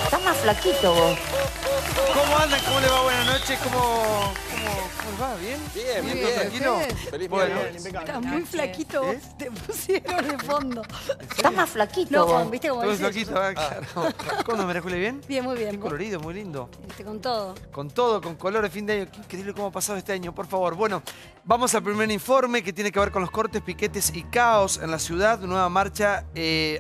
Estás más flaquito vos. ¿Cómo andan? ¿Cómo le va? Buenas noches. ¿Cómo les va? ¿Bien? Bien. ¿Tranquilo? Feliz Bueno. Estás muy flaquito vos, te pusieron de fondo. Estás más flaquito No, vos. viste como Todo dice. flaquito, claro. ¿Cómo me Juli? ¿Bien? Bien, muy bien. Qué colorido, muy lindo. Con todo. Con todo, con colores, fin de año. Qué increíble cómo ha pasado este año, por favor. Bueno, vamos al primer informe que tiene que ver con los cortes, piquetes y caos en la ciudad. Nueva marcha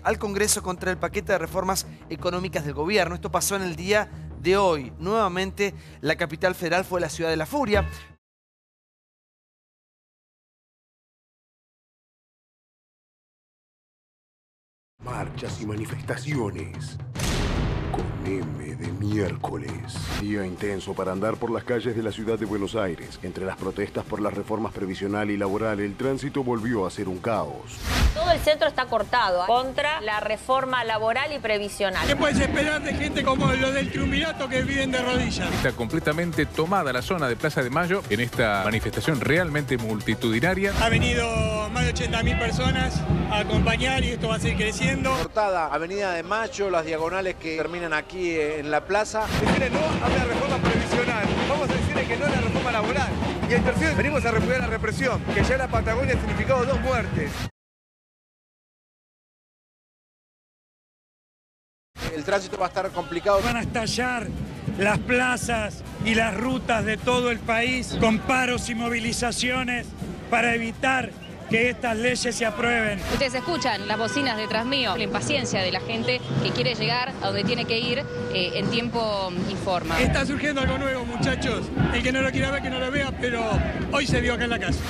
al Congreso contra el paquete de reformas económicas del gobierno. Esto pasó en el día de hoy. Nuevamente, la capital federal fue la ciudad de la furia. Marchas y manifestaciones. Con M de miércoles. Día intenso para andar por las calles de la ciudad de Buenos Aires. Entre las protestas por las reformas previsional y laboral, el tránsito volvió a ser un caos. Todo el centro está cortado contra la reforma laboral y previsional. ¿Qué puedes esperar de gente como los del triunvirato que viven de rodillas? Está completamente tomada la zona de Plaza de Mayo en esta manifestación realmente multitudinaria. Ha venido más de 80.000 personas a acompañar y esto va a seguir creciendo. Cortada, Avenida de Mayo, las diagonales que terminan aquí en la plaza. Decirle no a una reforma previsional. Vamos a decirle que no a la reforma laboral. Y en tercero, venimos a repudiar la represión, que ya en la Patagonia ha significado 2 muertes. El tránsito va a estar complicado. Van a estallar las plazas y las rutas de todo el país con paros y movilizaciones para evitar que estas leyes se aprueben. Ustedes escuchan las bocinas detrás mío, la impaciencia de la gente que quiere llegar a donde tiene que ir en tiempo y forma. Está surgiendo algo nuevo, muchachos. El que no lo quiera ver, que no lo vea, pero hoy se vio acá en la casa.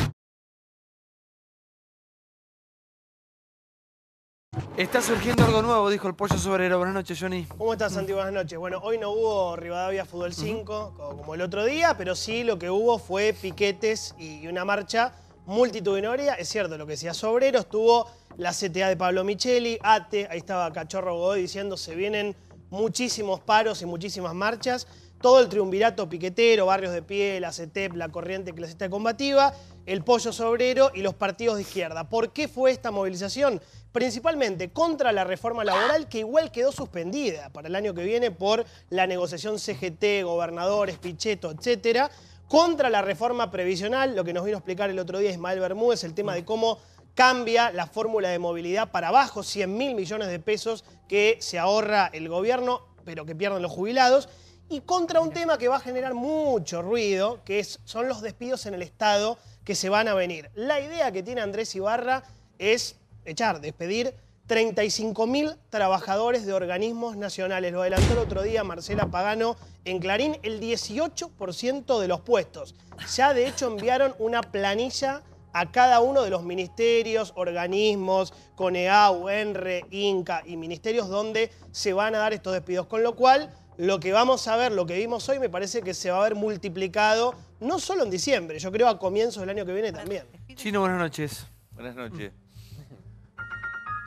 Está surgiendo algo nuevo, dijo el Pollo Sobrero. Buenas noches, Johnny. ¿Cómo estás, Santi? Buenas noches. Bueno, hoy no hubo Rivadavia Fútbol 5, como el otro día, pero sí lo que hubo fue piquetes y una marcha multitudinaria. Es cierto, lo que decía Sobrero, estuvo la CTA de Pablo Micheli, ATE, ahí estaba Cachorro Godoy diciendo se vienen muchísimos paros y muchísimas marchas. Todo el triunvirato piquetero, Barrios de Pie, la CETEP, la Corriente Clasista Combativa, el Pollo Sobrero y los partidos de izquierda. ¿Por qué fue esta movilización? Principalmente contra la reforma laboral, que igual quedó suspendida para el año que viene por la negociación CGT, gobernadores, Pichetto, etcétera. Contra la reforma previsional, lo que nos vino a explicar el otro día Ismael Bermúdez, el tema de cómo cambia la fórmula de movilidad para abajo, 100.000 millones de pesos que se ahorra el gobierno, pero que pierden los jubilados. Y contra un tema que va a generar mucho ruido, que son los despidos en el Estado que se van a venir. La idea que tiene Andrés Ibarra es despedir 35.000 trabajadores de organismos nacionales. Lo adelantó el otro día Marcela Pagano en Clarín, el 18% de los puestos. Ya de hecho enviaron una planilla a cada uno de los ministerios, organismos, CONEAU, ENRE, INCA y ministerios donde se van a dar estos despidos. Con lo cual, lo que vamos a ver, lo que vimos hoy, me parece que se va a ver multiplicado, no solo en diciembre, yo creo a comienzos del año que viene también. Chino, buenas noches. Buenas noches.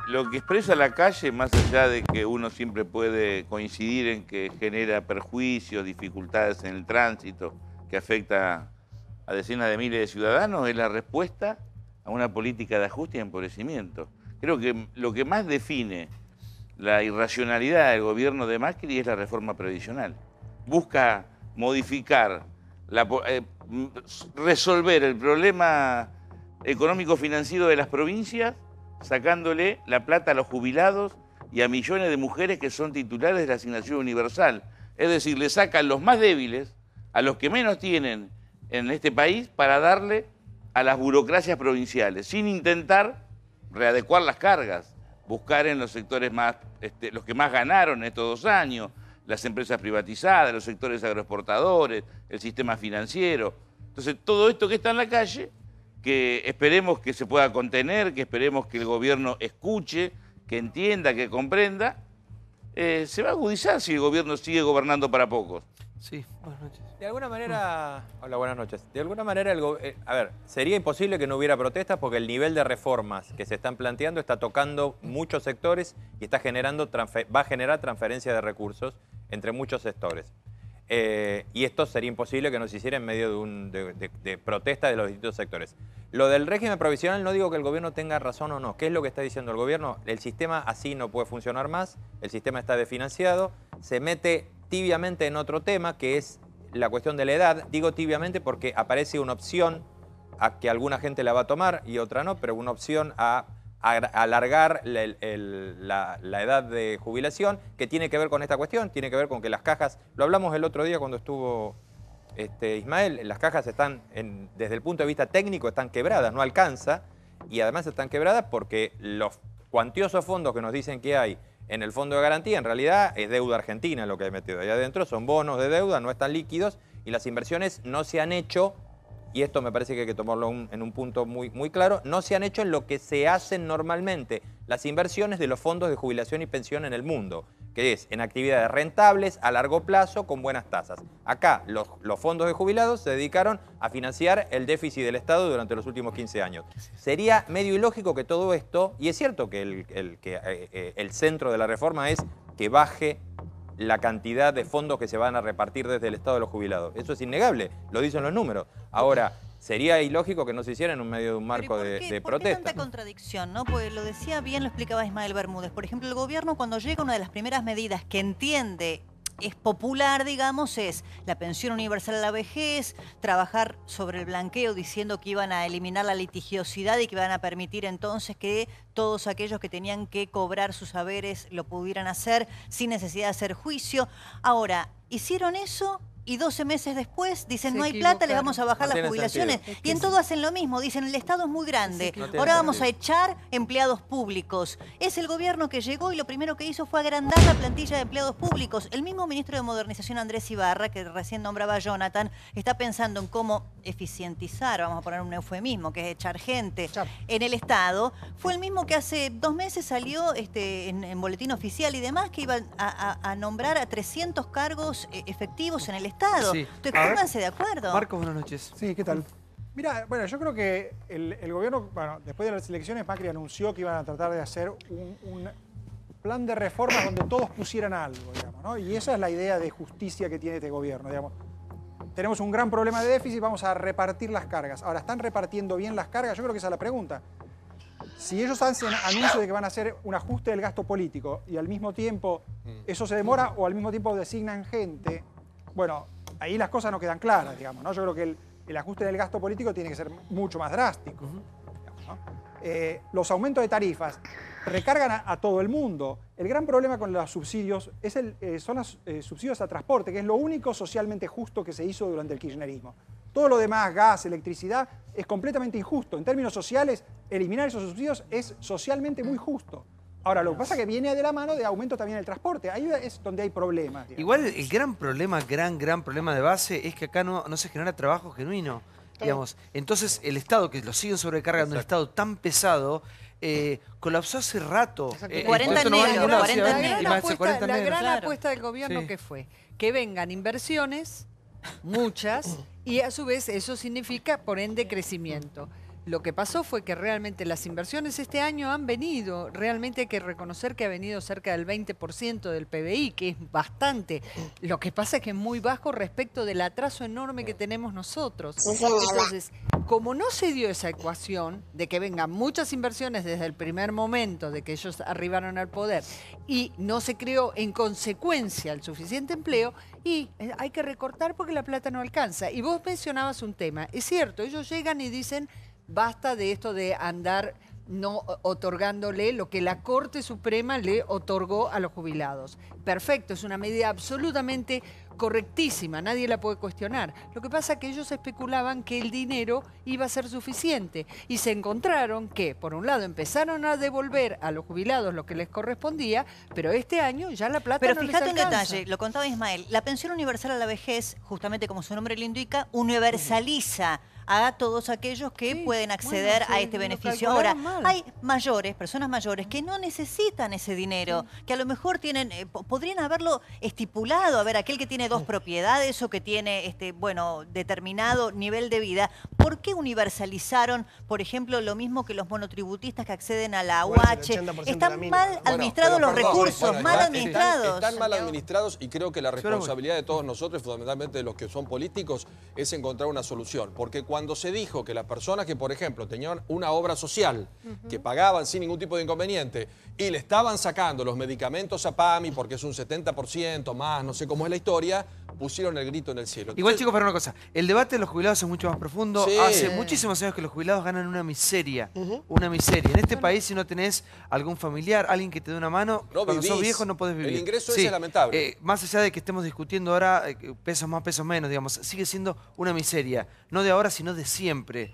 Lo que expresa la calle, más allá de que uno siempre puede coincidir en que genera perjuicios, dificultades en el tránsito, que afecta a decenas de miles de ciudadanos, es la respuesta a una política de ajuste y empobrecimiento. Creo que lo que más define la irracionalidad del gobierno de Macri es la reforma previsional. Busca modificar, resolver el problema económico-financiero de las provincias, sacándole la plata a los jubilados y a millones de mujeres que son titulares de la asignación universal. Es decir, le sacan los más débiles, a los que menos tienen en este país, para darle a las burocracias provinciales, sin intentar readecuar las cargas, buscar en los sectores más, los que más ganaron estos 2 años, las empresas privatizadas, los sectores agroexportadores, el sistema financiero. Entonces, todo esto que está en la calle, que esperemos que se pueda contener, que esperemos que el gobierno escuche, que entienda, que comprenda, se va a agudizar si el gobierno sigue gobernando para pocos. Sí, buenas noches. De alguna manera, hola, buenas noches. De alguna manera, a ver, sería imposible que no hubiera protestas porque el nivel de reformas que se están planteando está tocando muchos sectores y está va a generar transferencia de recursos entre muchos sectores. Y esto sería imposible que no se hiciera en medio de protesta de los distintos sectores. Lo del régimen provisional, no digo que el gobierno tenga razón o no. ¿Qué es lo que está diciendo el gobierno? El sistema así no puede funcionar más, el sistema está desfinanciado, se mete tibiamente en otro tema, que es la cuestión de la edad. Digo tibiamente porque aparece una opción a que alguna gente la va a tomar y otra no, pero una opción a alargar la edad de jubilación, que tiene que ver con esta cuestión, tiene que ver con que las cajas, lo hablamos el otro día cuando estuvo Ismael, las cajas están, desde el punto de vista técnico, están quebradas, no alcanza, y además están quebradas porque los cuantiosos fondos que nos dicen que hay en el fondo de garantía, en realidad es deuda argentina lo que hay metido ahí adentro, son bonos de deuda, no están líquidos, y las inversiones no se han hecho, y esto me parece que hay que tomarlo en un punto muy, muy claro, no se han hecho en lo que se hacen normalmente las inversiones de los fondos de jubilación y pensión en el mundo, que es en actividades rentables, a largo plazo, con buenas tasas. Acá los fondos de jubilados se dedicaron a financiar el déficit del Estado durante los últimos 15 años. Sería medio ilógico que todo esto, y es cierto que el centro de la reforma es que baje la cantidad de fondos que se van a repartir desde el Estado de los jubilados. Eso es innegable, lo dicen los números. Ahora, sería ilógico que no se hiciera en un medio de un marco de protesta. ¿Por qué tanta contradicción, no? Pues lo decía bien, lo explicaba Ismael Bermúdez. Por ejemplo, el gobierno cuando llega una de las primeras medidas que entiende es popular, digamos, es la pensión universal a la vejez, trabajar sobre el blanqueo diciendo que iban a eliminar la litigiosidad y que iban a permitir entonces que todos aquellos que tenían que cobrar sus haberes lo pudieran hacer sin necesidad de hacer juicio. Ahora, hicieron eso y 12 meses después dicen no hay plata, le vamos a bajar las jubilaciones. Y en todo hacen lo mismo, dicen el Estado es muy grande, ahora vamos a echar empleados públicos. Es el gobierno que llegó y lo primero que hizo fue agrandar la plantilla de empleados públicos. El mismo ministro de Modernización, Andrés Ibarra, que recién nombraba Jonathan, está pensando en cómo eficientizar, vamos a poner un eufemismo, que es echar gente en el Estado. Fue el mismo que hace 2 meses salió en boletín oficial y demás, que iban a nombrar a 300 cargos efectivos en el Estado. Sí. Entonces, pónganse de acuerdo. Marcos, buenas noches. Sí, ¿qué tal? Mira, bueno, yo creo que el gobierno, bueno, después de las elecciones, Macri anunció que iban a tratar de hacer un plan de reformas donde todos pusieran algo, digamos, ¿no? Y esa es la idea de justicia que tiene este gobierno, digamos. Tenemos un gran problema de déficit, vamos a repartir las cargas. Ahora, ¿están repartiendo bien las cargas? Yo creo que esa es la pregunta. Si ellos hacen anuncio de que van a hacer un ajuste del gasto político y al mismo tiempo eso se demora o al mismo tiempo designan gente, bueno, ahí las cosas no quedan claras, digamos, ¿no? Yo creo que el ajuste del gasto político tiene que ser mucho más drástico. Digamos, ¿no? Los aumentos de tarifas recargan a todo el mundo. El gran problema con los subsidios son los subsidios a transporte, que es lo único socialmente justo que se hizo durante el kirchnerismo. Todo lo demás, gas, electricidad, es completamente injusto. En términos sociales, eliminar esos subsidios es socialmente muy justo. Ahora, lo que pasa es que viene de la mano de aumento también del transporte. Ahí es donde hay problemas. Digamos. Igual el gran problema, gran problema de base es que acá no se genera trabajo genuino. Digamos. Entonces, el Estado, que lo siguen sobrecargando, un Estado tan pesado, colapsó hace rato. 40 negros, 40 negros. La gran claro. apuesta del gobierno que fue que vengan inversiones, muchas, y a su vez eso significa, por ende, crecimiento. Lo que pasó fue que realmente las inversiones este año han venido, realmente hay que reconocer que ha venido cerca del 20% del PBI, que es bastante. Lo que pasa es que es muy bajo respecto del atraso enorme que tenemos nosotros. Entonces, como no se dio esa ecuación de que vengan muchas inversiones desde el primer momento de que ellos arribaron al poder y no se creó en consecuencia el suficiente empleo, y hay que recortar porque la plata no alcanza. Y vos mencionabas un tema, es cierto, ellos llegan y dicen basta de esto de andar no otorgándole lo que la Corte Suprema le otorgó a los jubilados. Perfecto, es una medida absolutamente correctísima, nadie la puede cuestionar. Lo que pasa es que ellos especulaban que el dinero iba a ser suficiente y se encontraron que, por un lado, empezaron a devolver a los jubilados lo que les correspondía, pero este año ya la plata no les alcanza. Pero fíjate un detalle, lo contaba Ismael, la pensión universal a la vejez, justamente como su nombre lo indica, universaliza a todos aquellos que pueden acceder a este beneficio. Ahora, hay mayores, personas mayores, que no necesitan ese dinero, que a lo mejor tienen, podrían haberlo estipulado. A ver, aquel que tiene 2 propiedades o que tiene, bueno, determinado nivel de vida, ¿por qué universalizaron, por ejemplo, lo mismo que los monotributistas que acceden a la UH? Están mal administrados los recursos, mal administrados. Están mal administrados y creo que la responsabilidad de todos nosotros, fundamentalmente de los que son políticos, es encontrar una solución. Porque cuando se dijo que las personas que, por ejemplo, tenían una obra social, que pagaban sin ningún tipo de inconveniente, y le estaban sacando los medicamentos a PAMI porque es un 70% más, no sé cómo es la historia, pusieron el grito en el cielo. Igual, chicos, para una cosa, el debate de los jubilados es mucho más profundo. Sí. Hace muchísimos años que los jubilados ganan una miseria. Una miseria. En este país, si no tenés algún familiar, alguien que te dé una mano, cuando sos viejo no podés vivir. El ingreso ese es lamentable. Más allá de que estemos discutiendo ahora, pesos más, pesos menos, digamos, sigue siendo una miseria. No de ahora, sino de siempre.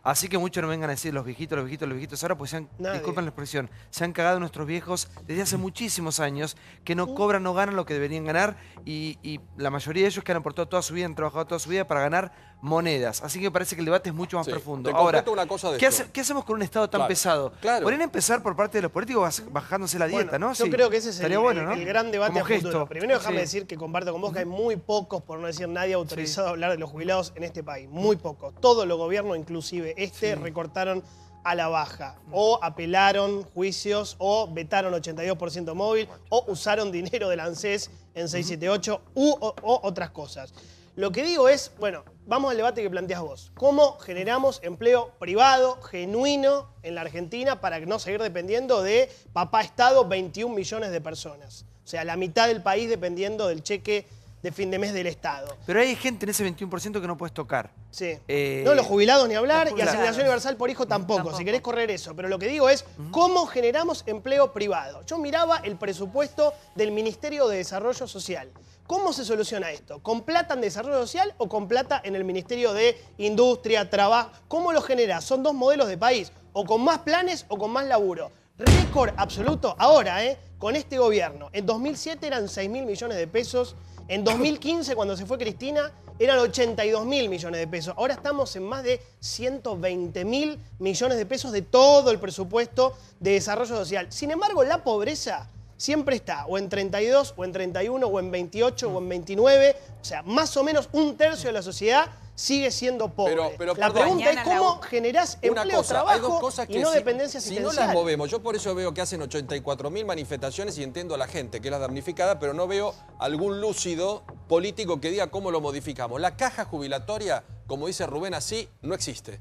Así que muchos no vengan a decir los viejitos ahora, pues disculpen la expresión, se han cagado nuestros viejos desde hace muchísimos años, que no cobran, no ganan lo que deberían ganar, y la mayoría de ellos que han aportado toda su vida, han trabajado toda su vida para ganar monedas. Así que me parece que el debate es mucho más profundo. Ahora, una cosa de ¿qué hacemos con un Estado tan pesado? Podrían empezar por parte de los políticos bajándose la dieta, ¿no? Yo creo que ese es el gran debate a futuro. Primero déjame decir que comparto con vos que hay muy pocos, por no decir nadie, autorizado a hablar de los jubilados en este país. Muy pocos. Todos los gobiernos, inclusive recortaron a la baja, o apelaron juicios, o vetaron 82% móvil, o usaron dinero del ANSES en 678, o otras cosas. Lo que digo es, bueno, vamos al debate que planteás vos. ¿Cómo generamos empleo privado, genuino, en la Argentina para no seguir dependiendo de papá Estado, 21 millones de personas? O sea, la mitad del país dependiendo del cheque de fin de mes del Estado. Pero hay gente en ese 21% que no puedes tocar. Sí. No, los jubilados ni hablar, y asignación universal por hijo tampoco, si querés correr eso. Pero lo que digo es, ¿cómo generamos empleo privado? Yo miraba el presupuesto del Ministerio de Desarrollo Social. ¿Cómo se soluciona esto? ¿Con plata en desarrollo social o con plata en el Ministerio de Industria, Trabajo? ¿Cómo lo generás? Son 2 modelos de país, o con más planes o con más laburo. Récord absoluto ahora, con este gobierno. En 2007 eran 6.000 millones de pesos. En 2015, cuando se fue Cristina, eran 82.000 millones de pesos. Ahora estamos en más de 120.000 millones de pesos de todo el presupuesto de desarrollo social. Sin embargo, la pobreza siempre está o en 32, o en 31, o en 28, o en 29. O sea, más o menos 1/3 de la sociedad sigue siendo pobre. Pero la pregunta es cómo generás empleo, trabajo y no dependencia asistencial. Si no las movemos, yo por eso veo que hacen 84.000 manifestaciones y entiendo a la gente que es la damnificada, pero no veo algún lúcido político que diga cómo lo modificamos. La caja jubilatoria, como dice Rubén, así no existe.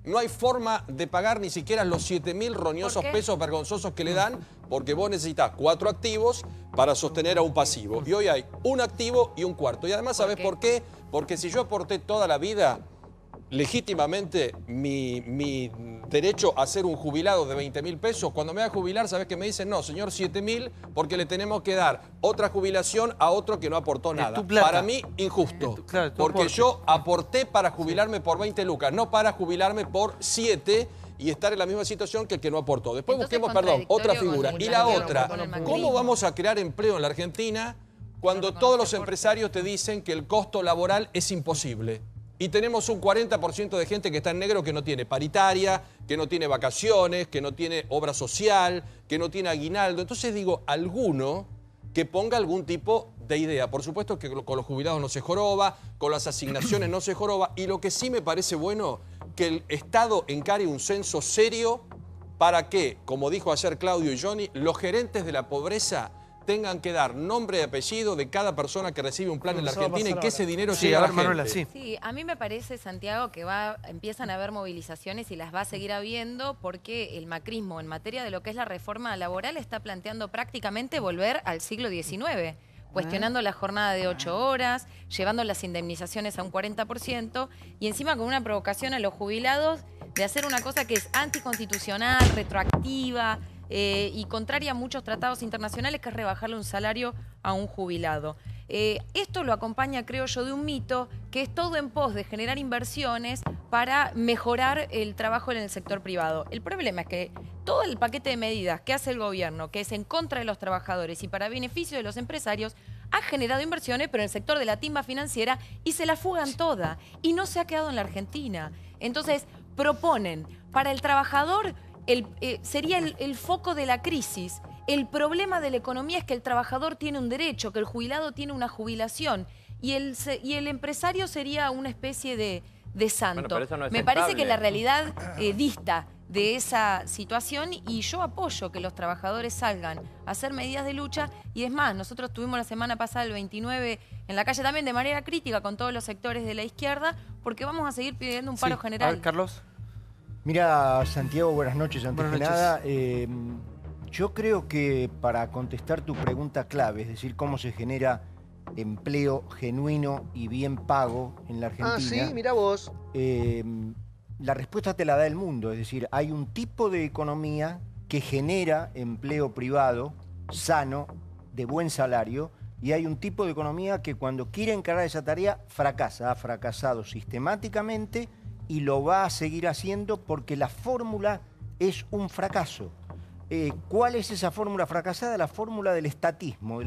No hay forma de pagar ni siquiera los 7.000 roñosos pesos vergonzosos que le dan, porque vos necesitas 4 activos para sostener a un pasivo. Y hoy hay un activo y un cuarto. Y además, ¿sabés por qué? Porque si yo aporté toda la vida legítimamente mi derecho a ser un jubilado de 20.000 pesos, cuando me voy a jubilar, ¿sabés qué me dicen? No, señor, 7.000, porque le tenemos que dar otra jubilación a otro que no aportó nada. Para mí, injusto. Porque yo aporté para jubilarme por 20 lucas, no para jubilarme por 7 y estar en la misma situación que el que no aportó. Después busquemos, otra figura. Y la otra, ¿cómo vamos a crear empleo en la Argentina cuando todos los empresarios te dicen que el costo laboral es imposible? Y tenemos un 40% de gente que está en negro que no tiene paritaria, que no tiene vacaciones, que no tiene obra social, que no tiene aguinaldo. Entonces digo, alguno que ponga algún tipo de idea. Por supuesto que con los jubilados no se joroba, con las asignaciones no se joroba. Y lo que sí me parece bueno, que el Estado encare un censo serio para que, como dijo ayer Claudio y Johnny, los gerentes de la pobreza tengan que dar nombre y apellido de cada persona que recibe un plan en la Argentina y que ese dinero llegue a la gente. Sí, a mí me parece, Santiago, que empiezan a haber movilizaciones y las va a seguir habiendo porque el macrismo en materia de lo que es la reforma laboral está planteando prácticamente volver al siglo XIX. Cuestionando la jornada de 8 horas, llevando las indemnizaciones a un 40% y encima con una provocación a los jubilados de hacer una cosa que es anticonstitucional, retroactiva, y contraria a muchos tratados internacionales, que es rebajarle un salario a un jubilado. Esto lo acompaña, creo yo, de un mito que es todo en pos de generar inversiones para mejorar el trabajo en el sector privado. El problema es que todo el paquete de medidas que hace el gobierno, que es en contra de los trabajadores y para beneficio de los empresarios, ha generado inversiones, pero en el sector de la timba financiera, y se la fugan toda. Y no se ha quedado en la Argentina. Entonces, proponen para el trabajador, sería el foco de la crisis. El problema de la economía es que el trabajador tiene un derecho, que el jubilado tiene una jubilación, y el empresario sería una especie de santo. Bueno, pero eso no es Me parece estable. que la realidad dista de esa situación, y yo apoyo que los trabajadores salgan a hacer medidas de lucha. Y es más, nosotros tuvimos la semana pasada el 29 en la calle también de manera crítica con todos los sectores de la izquierda, porque vamos a seguir pidiendo un paro general. A ver, Carlos. Mira, Santiago, buenas noches. Antes Buenas que noches. nada, yo creo que para contestar tu pregunta clave, es decir, cómo se genera empleo genuino y bien pago en la Argentina. Ah, sí, mira vos. La respuesta te la da el mundo, es decir, hay un tipo de economía que genera empleo privado, sano, de buen salario, y hay un tipo de economía que cuando quiere encarar esa tarea fracasa, ha fracasado sistemáticamente y lo va a seguir haciendo porque la fórmula es un fracaso. ¿Cuál es esa fórmula fracasada? La fórmula del estatismo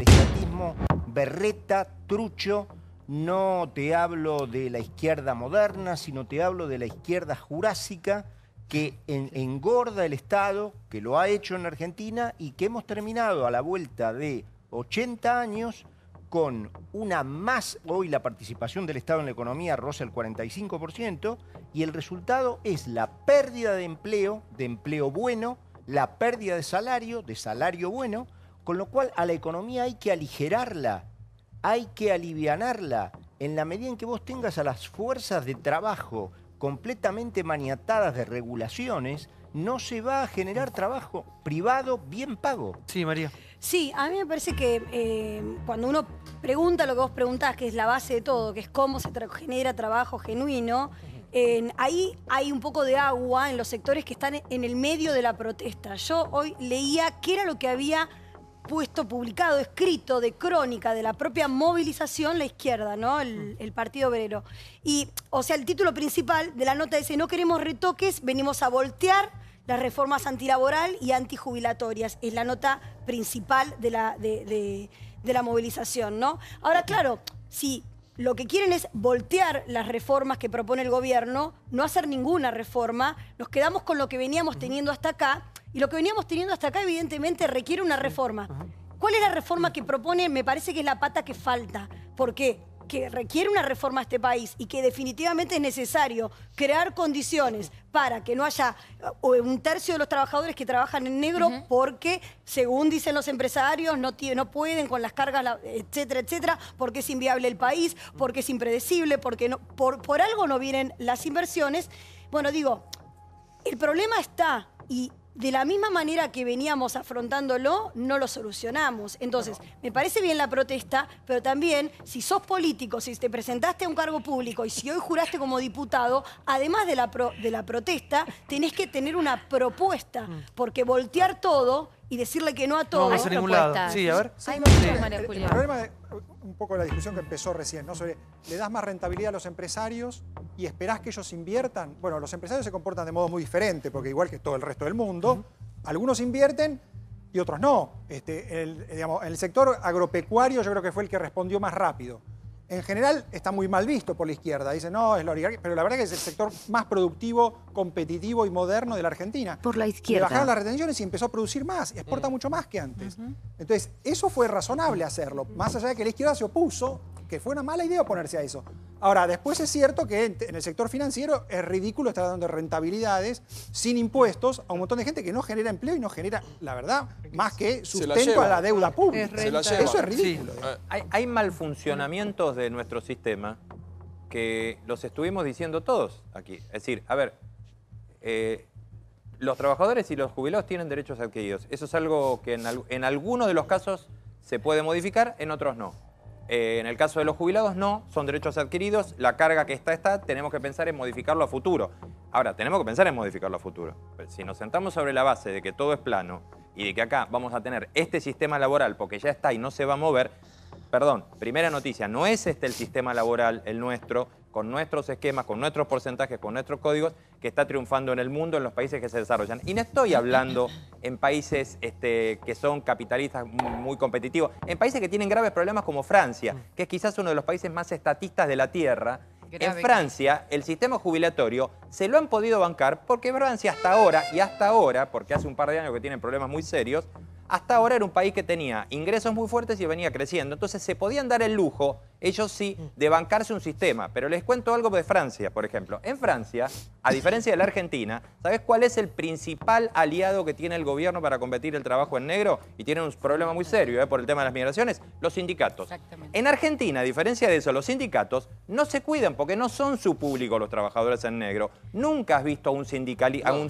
berreta, trucho. No te hablo de la izquierda moderna, sino te hablo de la izquierda jurásica que engorda el Estado, que lo ha hecho en Argentina y que hemos terminado a la vuelta de 80 años con una más, hoy la participación del Estado en la economía roza el 45%, y el resultado es la pérdida de empleo bueno, la pérdida de salario bueno, con lo cual a la economía hay que aligerarla, hay que alivianarla. En la medida en que vos tengas a las fuerzas de trabajo completamente maniatadas de regulaciones, no se va a generar trabajo privado bien pago. Sí, María. Sí, a mí me parece que cuando uno pregunta lo que vos preguntás, que es la base de todo, que es cómo se genera trabajo genuino, ahí hay un poco de agua en los sectores que están en el medio de la protesta. Yo hoy leía qué era lo que había puesto, publicado, escrito de crónica de la propia movilización la izquierda, ¿no? El Partido Obrero. Y, o sea, el título principal de la nota dice: no queremos retoques, venimos a voltear las reformas antilaboral y antijubilatorias. Es la nota principal de la movilización, ¿no? Ahora, claro, si lo que quieren es voltear las reformas que propone el gobierno, no hacer ninguna reforma, nos quedamos con lo que veníamos teniendo hasta acá, y lo que veníamos teniendo hasta acá evidentemente requiere una reforma. ¿Cuál es la reforma que propone? Me parece que es la pata que falta. ¿Por qué? Que requiere una reforma a este país y que definitivamente es necesario crear condiciones para que no haya un tercio de los trabajadores que trabajan en negro porque, según dicen los empresarios, no pueden con las cargas, etcétera, etcétera, porque es inviable el país, porque es impredecible, porque no, por algo no vienen las inversiones. Bueno, digo, el problema está, y de la misma manera que veníamos afrontándolo, no lo solucionamos. Entonces, me parece bien la protesta, pero también, si sos político, si te presentaste a un cargo público y si hoy juraste como diputado, además de la protesta, tenés que tener una propuesta, porque voltear todo y decirle que no a todo... No vamos a ningún lado. Sí, a ver. Hay muchas, María Julia. El problema de un poco la discusión que empezó recién, ¿no? Sobre le das más rentabilidad a los empresarios y esperás que ellos inviertan. Bueno, los empresarios se comportan de modo muy diferente, porque igual que todo el resto del mundo, algunos invierten y otros no. Digamos, en el sector agropecuario yo creo que fue el que respondió más rápido. En general está muy mal visto por la izquierda. Dicen, no, es la oligarquía, pero la verdad que es el sector más productivo, competitivo y moderno de la Argentina. Por la izquierda. Le bajaron las retenciones y empezó a producir más, exporta mucho más que antes. Entonces, eso fue razonable hacerlo, más allá de que la izquierda se opuso, que fue una mala idea oponerse a eso. Ahora, después es cierto que en el sector financiero es ridículo estar dando rentabilidades sin impuestos a un montón de gente que no genera empleo y no genera, la verdad, más que sustento a la deuda pública. Eso es ridículo. Hay malfuncionamientos de nuestro sistema que los estuvimos diciendo todos aquí. Es decir, a ver, los trabajadores y los jubilados tienen derechos adquiridos. Eso es algo que en algunos de los casos se puede modificar, en otros no. En el caso de los jubilados no, son derechos adquiridos, la carga que está, tenemos que pensar en modificarlo a futuro. Ahora, tenemos que pensar en modificarlo a futuro. Pero si nos sentamos sobre la base de que todo es plano y de que acá vamos a tener este sistema laboral porque ya está y no se va a mover, perdón, primera noticia, no es este el sistema laboral, el nuestro, con nuestros esquemas, con nuestros porcentajes, con nuestros códigos, que está triunfando en el mundo, en los países que se desarrollan. Y no estoy hablando en países que son capitalistas muy competitivos, en países que tienen graves problemas como Francia, que es quizás uno de los países más estatistas de la Tierra. En Francia, el sistema jubilatorio se lo han podido bancar porque Francia hasta ahora, porque hace un par de años que tienen problemas muy serios, hasta ahora era un país que tenía ingresos muy fuertes y venía creciendo. Entonces se podían dar el lujo, ellos sí, de bancarse un sistema. Pero les cuento algo de Francia, por ejemplo. En Francia, a diferencia de la Argentina, ¿sabes cuál es el principal aliado que tiene el gobierno para combatir el trabajo en negro? Y tienen un problema muy serio por el tema de las migraciones, los sindicatos. En Argentina, a diferencia de eso, los sindicatos no se cuidan porque no son su público los trabajadores en negro. Nunca has visto a un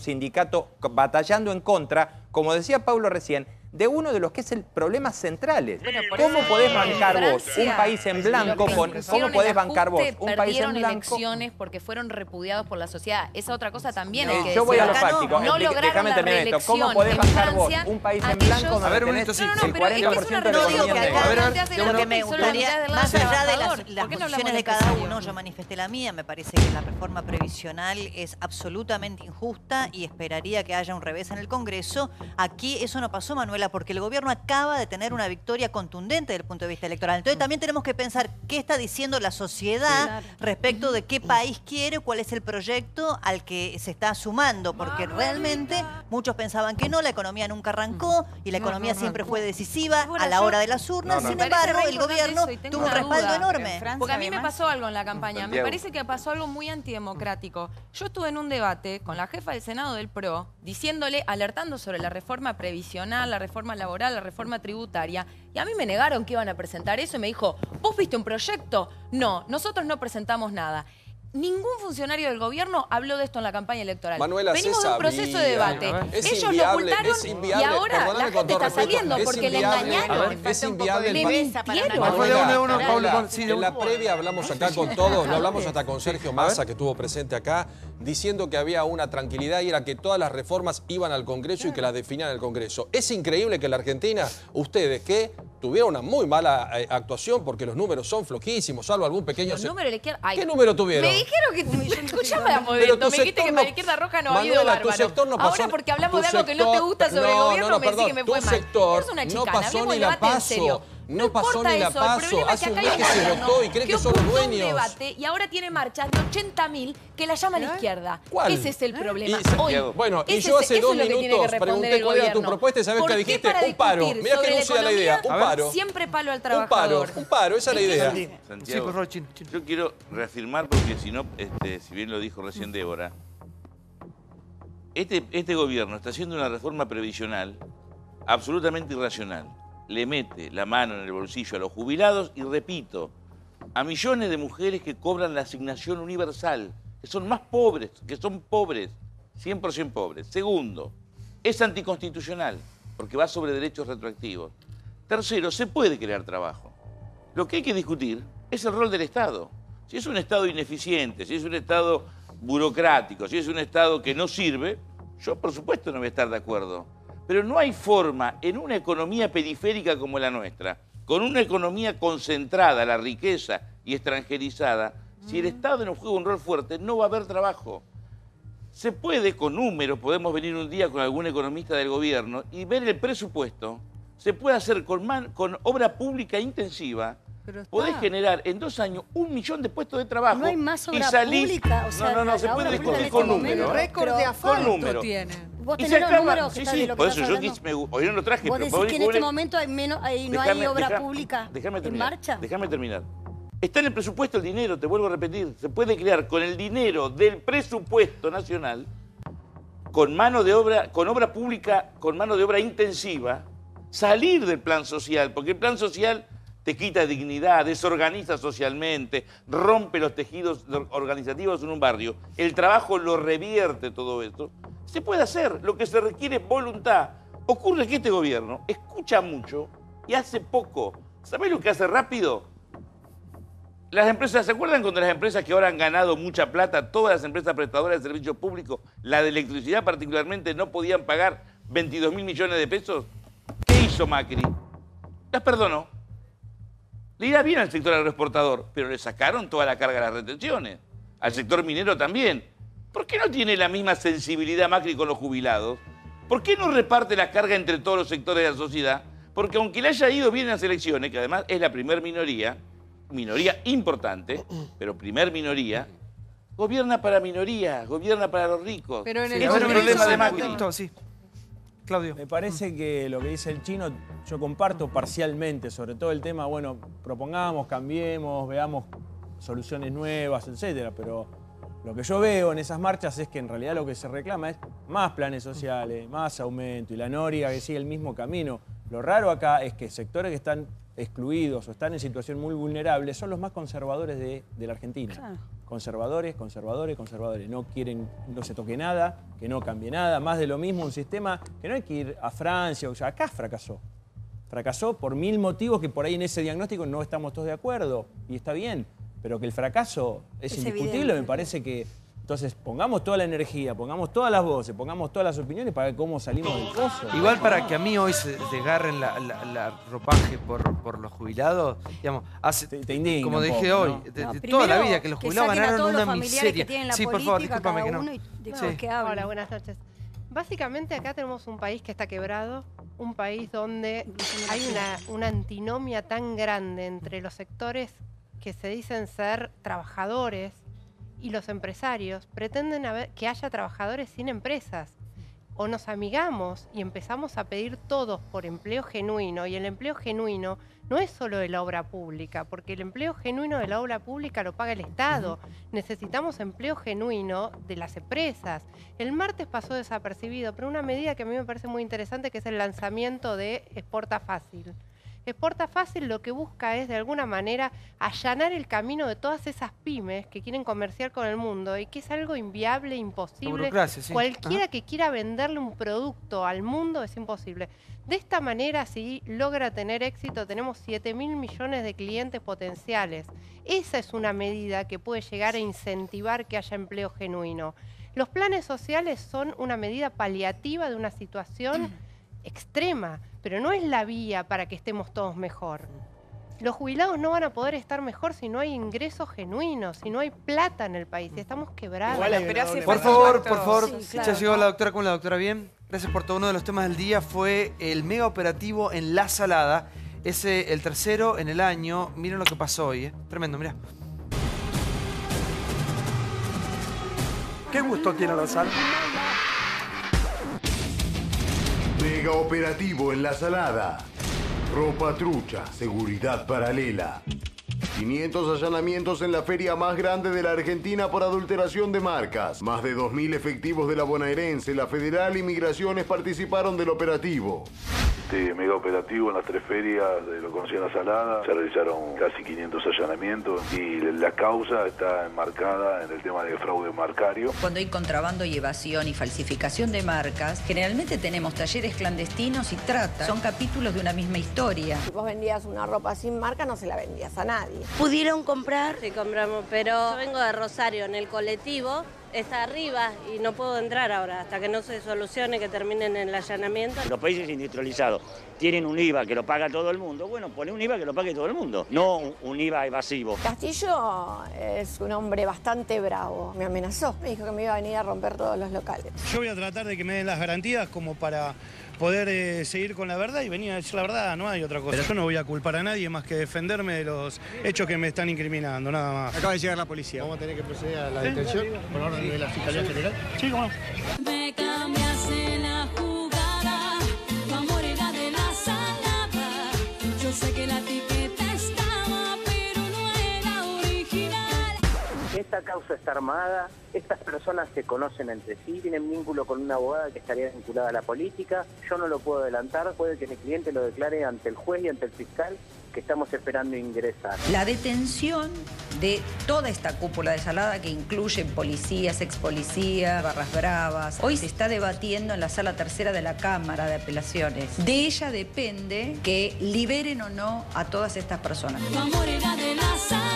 sindicato batallando en contra, como decía Paulo recién, de uno de los que es el problema centrales. Bueno, ¿Cómo podés bancar vos Francia, un país en blanco? ¿Cómo podés bancar vos un país en perdieron blanco? elecciones porque fueron repudiados por la sociedad. Esa otra cosa también hay que Yo voy a lo decir. práctico. No lograron Déjame la terminar esto. ¿Cómo reelección podés en bancar vos Francia, un país en aquellos- blanco A ver, donde un tenés momento, sí. el pero es que es 40% una de la No digo que economía acá, negra? lo que me gustaría, más allá de las ¿Por qué no hablamos posiciones de de cada empresario? uno, yo manifesté la mía, me parece que la reforma previsional es absolutamente injusta y esperaría que haya un revés en el Congreso. Aquí eso no pasó, Manuela, porque el gobierno acaba de tener una victoria contundente desde el punto de vista electoral. Entonces también tenemos que pensar qué está diciendo la sociedad respecto de qué país quiere, cuál es el proyecto al que se está sumando, porque realmente muchos pensaban que no, la economía nunca arrancó y la economía siempre fue decisiva a la hora de las urnas. Sin embargo, el gobierno tuvo un respaldo enorme. Porque a mí me pasó algo en la campaña. Me Santiago. parece que pasó algo muy antidemocrático. Yo estuve en un debate con la jefa del Senado del PRO, diciéndole, alertando sobre la reforma previsional, la reforma laboral, la reforma tributaria, y a mí me negaron que iban a presentar eso y me dijo, ¿vos viste un proyecto? No, nosotros no presentamos nada. Ningún funcionario del gobierno habló de esto en la campaña electoral. Manuela, venimos se de un proceso de sabía. debate. Es Ellos lo inviable, ocultaron es inviable. y ahora Perdóname la con gente todo está respeto, saliendo es porque le inviable. engañaron. Es inviable. Le mintieron. Manuela, en la previa hablamos acá con todos, lo hablamos hasta con Sergio Massa, que estuvo presente acá, diciendo que había una tranquilidad y era que todas las reformas iban al Congreso y que las definían el Congreso. Es increíble que en la Argentina, ustedes que tuvieron una muy mala actuación porque los números son flojísimos, salvo algún pequeño... Los números de la izquierda... Ay, ¿Qué número tuvieron? Me dijeron que... Escuchame a Pero tu Modesto, me dijiste sector que no- para la izquierda roja no ha habido Manuela, tu bárbaro. sector no pasó- Ahora porque hablamos tu de algo que no te sector- gusta sobre el gobierno, me decís que me fue tu mal. sector Es una no chicana, pasó hablemos ni de la debate en paso. serio. No pasó importa ni la eso, el paso. problema es Hace que un acá hay mes que se gobierno votó y cree que son los ocultó un dueños. debate y ahora tiene marchas de 80.000 que la llama a la izquierda. ¿Cuál? Ese es el problema. Y- Hoy, bueno, y ese yo es- hace eso 2 es lo que tiene que minutos responder pregunté el cuál era tu gobierno. propuesta y ¿sabes ¿Por qué qué dijiste? para Un paro. discutir Mira que sobre lúcida la idea. Un economía, paro. siempre palo al Un paro, trabajador? un paro, esa es la idea. Santiago, Sí, por favor, yo quiero reafirmar porque si no, si bien lo dijo recién Débora, este gobierno está haciendo una reforma previsional absolutamente irracional. Le mete la mano en el bolsillo a los jubilados y, repito, a millones de mujeres que cobran la asignación universal, que son más pobres, que son pobres, 100% pobres. Segundo, es anticonstitucional, porque va sobre derechos retroactivos. Tercero, se puede crear trabajo. Lo que hay que discutir es el rol del Estado. Si es un Estado ineficiente, si es un Estado burocrático, si es un Estado que no sirve, yo por supuesto no voy a estar de acuerdo. Pero no hay forma en una economía periférica como la nuestra, con una economía concentrada, la riqueza y extranjerizada, si el Estado no juega un rol fuerte, no va a haber trabajo. Se puede, con números, podemos venir un día con algún economista del gobierno y ver el presupuesto, se puede hacer con obra pública intensiva, podés generar en 2 años 1 millón de puestos de trabajo. No hay más y obra salís- pública, o sea, no, se la puede obra pública discutir en con este números. momento, Récord de Con asfalto números. tienen. Vos Y tenés se los acaba- números que sí, estás sí, de lo que por estás eso yo hablando. hoy no lo traje. ¿Vos pero decís que en este pobre- momento no hay Déjame- obra deja- pública déjame en terminar, marcha? Déjame terminar. Está en el presupuesto el dinero, te vuelvo a repetir. Se puede crear con el dinero del presupuesto nacional, con mano de obra, con obra pública, con mano de obra intensiva, salir del plan social, porque el plan social te quita dignidad, desorganiza socialmente, rompe los tejidos organizativos en un barrio. El trabajo lo revierte todo esto. Se puede hacer, lo que se requiere es voluntad. Ocurre que este gobierno escucha mucho y hace poco. ¿Sabés lo que hace rápido? Las empresas, ¿se acuerdan cuando las empresas que ahora han ganado mucha plata, todas las empresas prestadoras de servicios públicos, la de electricidad particularmente, no podían pagar 22.000 millones de pesos? ¿Qué hizo Macri? Las perdonó. Le irá bien al sector agroexportador, pero le sacaron toda la carga de las retenciones. Al sector minero también. ¿Por qué no tiene la misma sensibilidad Macri con los jubilados? ¿Por qué no reparte la carga entre todos los sectores de la sociedad? Porque aunque le haya ido bien en las elecciones, que además es la primer minoría importante, pero primer minoría, gobierna para minoría, gobierna para los ricos. Pero en el es el problema de Macri. Sí. Claudio. Me parece que lo que dice el chino yo comparto parcialmente, sobre todo el tema, bueno, propongamos, cambiemos, veamos soluciones nuevas, etcétera, pero lo que yo veo en esas marchas es que en realidad lo que se reclama es más planes sociales, más aumento, y la noria que sigue el mismo camino. Lo raro acá es que sectores que están excluidos o están en situación muy vulnerable son los más conservadores de la Argentina. Claro. Conservadores, conservadores, conservadores. No quieren, no se toque nada, que no cambie nada, más de lo mismo, un sistema que no hay que ir a Francia, o sea, acá fracasó. Fracasó por 1000 motivos que por ahí en ese diagnóstico no estamos todos de acuerdo, y está bien, pero que el fracaso es indiscutible, evidente. Me parece que... Entonces, pongamos toda la energía, pongamos todas las voces, pongamos todas las opiniones para ver cómo salimos del pozo. Igual para que a mí hoy se desgarren la ropaje por los jubilados, digamos, hace, te indigna como dije poco, hoy, ¿no? de toda la vida, que los jubilados ganaron una miseria. Sí, por favor, discúlpame que no. Hola, buenas noches. Básicamente acá tenemos un país que está quebrado, un país donde hay una antinomia tan grande entre los sectores que se dicen ser trabajadores y los empresarios. Pretenden que haya trabajadores sin empresas. O nos amigamos y empezamos a pedir todos por empleo genuino, y el empleo genuino no es solo de la obra pública, porque el empleo genuino de la obra pública lo paga el Estado. Necesitamos empleo genuino de las empresas. El martes pasó desapercibido, pero una medida que a mí me parece muy interesante, que es el lanzamiento de Exporta Fácil. Exporta Fácil lo que busca es, de alguna manera, allanar el camino de todas esas pymes que quieren comerciar con el mundo y que es algo inviable, imposible. Sí. Cualquiera que quiera venderle un producto al mundo es imposible. De esta manera, si logra tener éxito, tenemos 7.000 millones de clientes potenciales. Esa es una medida que puede llegar a incentivar que haya empleo genuino. Los planes sociales son una medida paliativa de una situación extrema, pero no es la vía para que estemos todos mejor. Los jubilados no van a poder estar mejor si no hay ingresos genuinos, si no hay plata en el país. Estamos quebrados. Por favor, sí, claro. Ya llegó la doctora. ¿Cómo la doctora? Bien. Gracias por todo. Uno de los temas del día fue el mega operativo en La Salada. El tercero en el año. Miren lo que pasó hoy, Tremendo, mirá. Qué gusto tiene la sal. Mega operativo en La Salada. Ropa trucha, seguridad paralela. 500 allanamientos en la feria más grande de la Argentina por adulteración de marcas. Más de 2.000 efectivos de la bonaerense, la Federal y Migraciones participaron del operativo. Mega operativo en las 3 ferias de lo conocido en La Salada. Se realizaron casi 500 allanamientos y la causa está enmarcada en el tema de fraude marcario. Cuando hay contrabando y evasión y falsificación de marcas, generalmente tenemos talleres clandestinos y trata. Son capítulos de una misma historia. Si vos vendías una ropa sin marca, no se la vendías a nadie. ¿Pudieron comprar? Sí, compramos, pero yo vengo de Rosario en el colectivo. Está arriba y no puedo entrar ahora hasta que no se solucione, que terminen el allanamiento. Los países industrializados tienen un IVA que lo paga todo el mundo. Bueno, pone un IVA que lo pague todo el mundo, no un IVA evasivo. Castillo es un hombre bastante bravo. Me amenazó, me dijo que me iba a venir a romper todos los locales. Yo voy a tratar de que me den las garantías como para poder seguir con la verdad y venir a decir la verdad, no hay otra cosa. Pero yo no voy a culpar a nadie más que defenderme de los hechos que me están incriminando, nada más. Acaba de llegar la policía. ¿Vamos a tener que proceder a la detención por orden de la Fiscalía General? Sí, cómo no. Me cambiaste la jugada, tu amor era de La Salada. Yo sé que la etiqueta estaba, pero no era original. Esta causa está armada, estas personas se conocen entre sí, tienen vínculo con una abogada que estaría vinculada a la política. Yo no lo puedo adelantar, puede que mi cliente lo declare ante el juez y ante el fiscal, que estamos esperando ingresar. La detención de toda esta cúpula de Salada, que incluye policías, ex policías, barras bravas, hoy se está debatiendo en la sala tercera de la Cámara de Apelaciones. De ella depende que liberen o no a todas estas personas. Tu amor era de La Salada.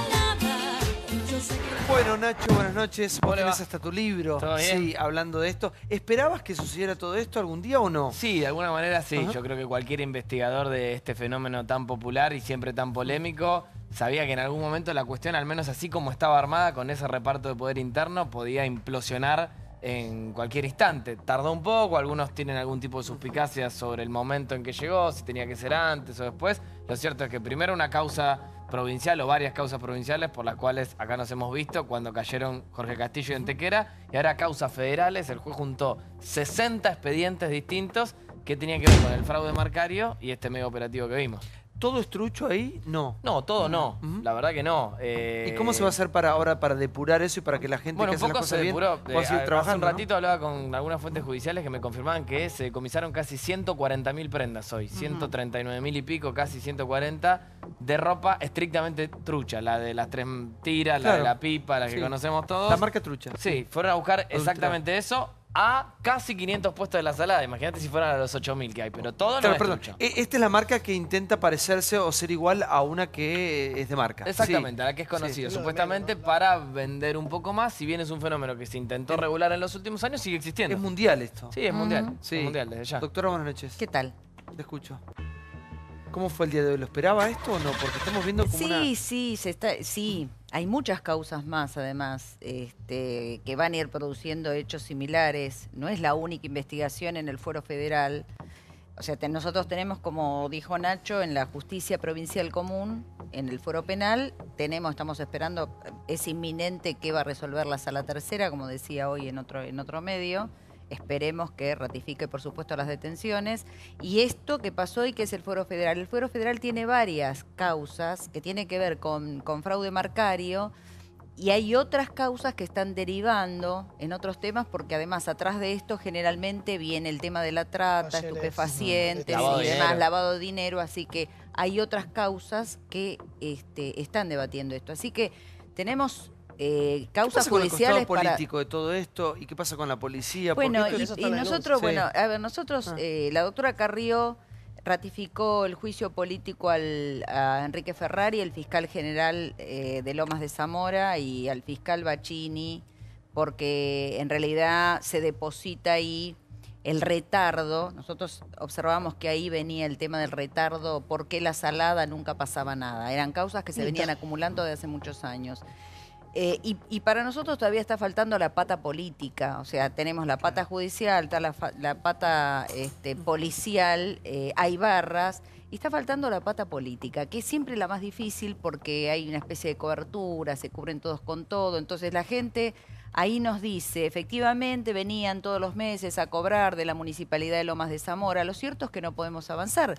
Yo Bueno, Nacho, buenas noches. Vos Hola. tenés hasta tu libro. ¿Todo bien? Sí, hablando de esto. ¿Esperabas que sucediera todo esto algún día o no? Sí, de alguna manera sí. Ajá. Yo creo que cualquier investigador de este fenómeno tan popular y siempre tan polémico sabía que en algún momento la cuestión, al menos así como estaba armada, con ese reparto de poder interno, podía implosionar en cualquier instante. Tardó un poco, algunos tienen algún tipo de suspicacia sobre el momento en que llegó, si tenía que ser antes o después. Lo cierto es que primero una causa provincial o varias causas provinciales por las cuales acá nos hemos visto cuando cayeron Jorge Castillo y Antequera, y ahora causas federales. El juez juntó 60 expedientes distintos que tenían que ver con el fraude marcario y este mega operativo que vimos. ¿Todo es trucho ahí? No. No, todo no. La verdad que no. ¿Y cómo se va a hacer ahora para depurar eso y para que la gente Bueno, que un hace las poco cosas se bien depuró. pueda seguir trabajando? Hace un ratito hablaba con algunas fuentes judiciales que me confirmaban que se decomisaron casi 140.000 prendas hoy. 139.000 y pico, casi 140, de ropa estrictamente trucha. La de las 3 tiras, la Claro. de la pipa, la que Sí. conocemos todos. La marca trucha. Sí, fueron a buscar exactamente eso a casi 500 puestos de la salada. Imagínate si fueran a los 8.000 que hay, pero todo Claro, no es perdón. trucha. Esta es la marca que intenta parecerse o ser igual a una que es de marca. Exactamente, Sí. a la que es conocida. Sí. Supuestamente para vender un poco más, si bien es un fenómeno que se intentó regular en los últimos años, sigue existiendo. Es mundial esto. Sí, es mundial. Sí. Es mundial, desde ya. Doctora, buenas noches. ¿Qué tal? Te escucho. ¿Cómo fue el día de hoy? ¿Lo esperaba esto o no? Porque estamos viendo como una... Sí, hay muchas causas más además que van a ir produciendo hechos similares. No es la única investigación en el Fuero Federal. O sea, nosotros tenemos, como dijo Nacho, en la Justicia Provincial Común, en el Fuero Penal, estamos esperando, es inminente que va a resolver la Sala Tercera, como decía hoy en otro medio. Esperemos que ratifique, por supuesto, las detenciones. Y esto que pasó hoy, que es el Fuero Federal. El Fuero Federal tiene varias causas que tienen que ver con fraude marcario, y hay otras causas que están derivando en otros temas, porque además atrás de esto generalmente viene el tema de la trata, estupefacientes Lavado y de demás, dinero. lavado de dinero. Así que hay otras causas que están debatiendo esto. Así que tenemos... ¿Qué causas pasa con el costado judiciales para... político de todo esto? ¿Y qué pasa con la policía? Bueno, Porque esto- y nosotros, Sí. nosotros, la doctora Carrió ratificó el juicio político a Enrique Ferrari, el fiscal general de Lomas de Zamora, y al fiscal Bacchini, porque en realidad se deposita ahí el retardo. Nosotros observamos que ahí venía el tema del retardo, por qué la salada nunca pasaba nada. Eran causas que se venían acumulando desde hace muchos años. Y para nosotros todavía está faltando la pata política. O sea, tenemos la pata judicial, está la pata policial, hay barras, y está faltando la pata política, que es siempre la más difícil porque hay una especie de cobertura, se cubren todos con todo. Entonces la gente ahí nos dice, efectivamente venían todos los meses a cobrar de la Municipalidad de Lomas de Zamora. Lo cierto es que no podemos avanzar.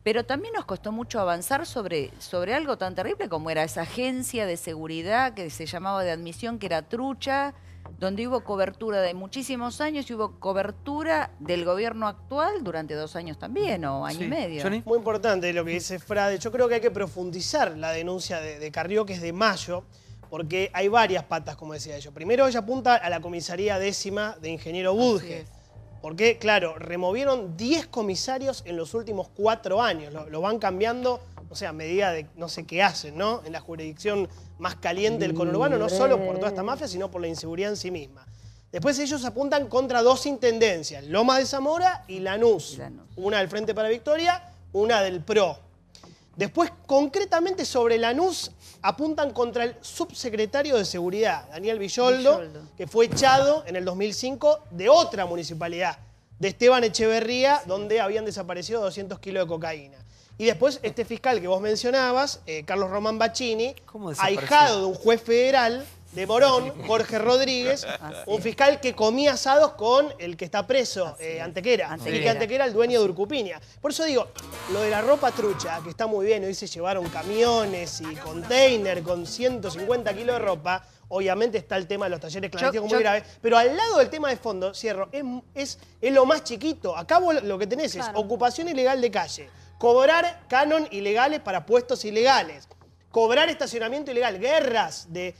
Pero también nos costó mucho avanzar sobre algo tan terrible como era esa agencia de seguridad que se llamaba de admisión, que era trucha, donde hubo cobertura de muchísimos años y hubo cobertura del gobierno actual durante 2 años también, o año y medio. Muy importante lo que dice Frade. Yo creo que hay que profundizar la denuncia de Carrió, que es de mayo, porque hay varias patas, como decía ella. Primero, ella apunta a la comisaría 10ª de Ingeniero Budge. Porque, claro, removieron 10 comisarios en los últimos 4 años. Lo van cambiando, o sea, a medida de no sé qué hacen, ¿no? En la jurisdicción más caliente del conurbano, no solo por toda esta mafia, sino por la inseguridad en sí misma. Después ellos apuntan contra 2 intendencias, Lomas de Zamora y Lanús. Una del Frente para Victoria, una del PRO. Después, concretamente sobre Lanús, apuntan contra el subsecretario de Seguridad, Daniel Villoldo, que fue echado en el 2005 de otra municipalidad, de Esteban Echeverría, donde habían desaparecido 200 kilos de cocaína. Y después este fiscal que vos mencionabas, Carlos Román Bacchini, ahijado de un juez federal de Morón, Jorge Rodríguez, un fiscal que comía asados con el que está preso, Antequera. Y que Antequera el dueño de Urcupiña. Por eso digo, lo de la ropa trucha, que está muy bien, hoy se llevaron camiones y container con 150 kilos de ropa. Obviamente está el tema de los talleres clandestinos muy grave, pero al lado del tema de fondo, cierro, es lo más chiquito. Acá vos lo que tenés es ocupación ilegal de calle, cobrar canon ilegales para puestos ilegales, cobrar estacionamiento ilegal, guerras de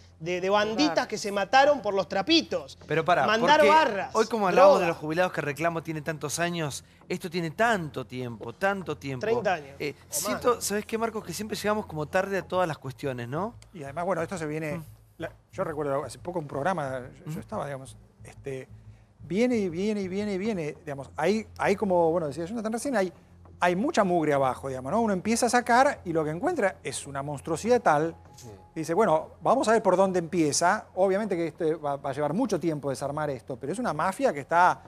banditas que se mataron por los trapitos, Pero para, mandar porque barras, hoy como hablamos droga. de los jubilados que Reclamo tiene tantos años, esto tiene tanto tiempo, 30 años. Siento, ¿sabes qué, Marcos? Que siempre llegamos como tarde a todas las cuestiones, ¿no? Y además, bueno, esto se viene Yo recuerdo hace poco un programa, yo estaba, digamos, viene y viene y viene y viene, digamos, ahí como, bueno, decía Jonathan recién, hay mucha mugre abajo, digamos, ¿no? Uno empieza a sacar y lo que encuentra es una monstruosidad tal, y dice, bueno, vamos a ver por dónde empieza. Obviamente que esto va a llevar mucho tiempo desarmar esto, pero es una mafia que está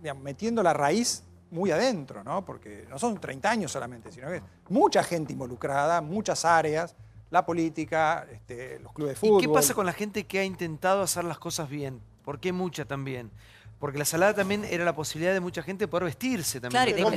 digamos, metiendo la raíz muy adentro, ¿no? Porque no son 30 años solamente, sino que es mucha gente involucrada, muchas áreas, la política, los clubes de fútbol. ¿Y qué pasa con la gente que ha intentado hacer las cosas bien? ¿Por qué mucha también? Porque la salada también era la posibilidad de mucha gente poder vestirse también. Claro,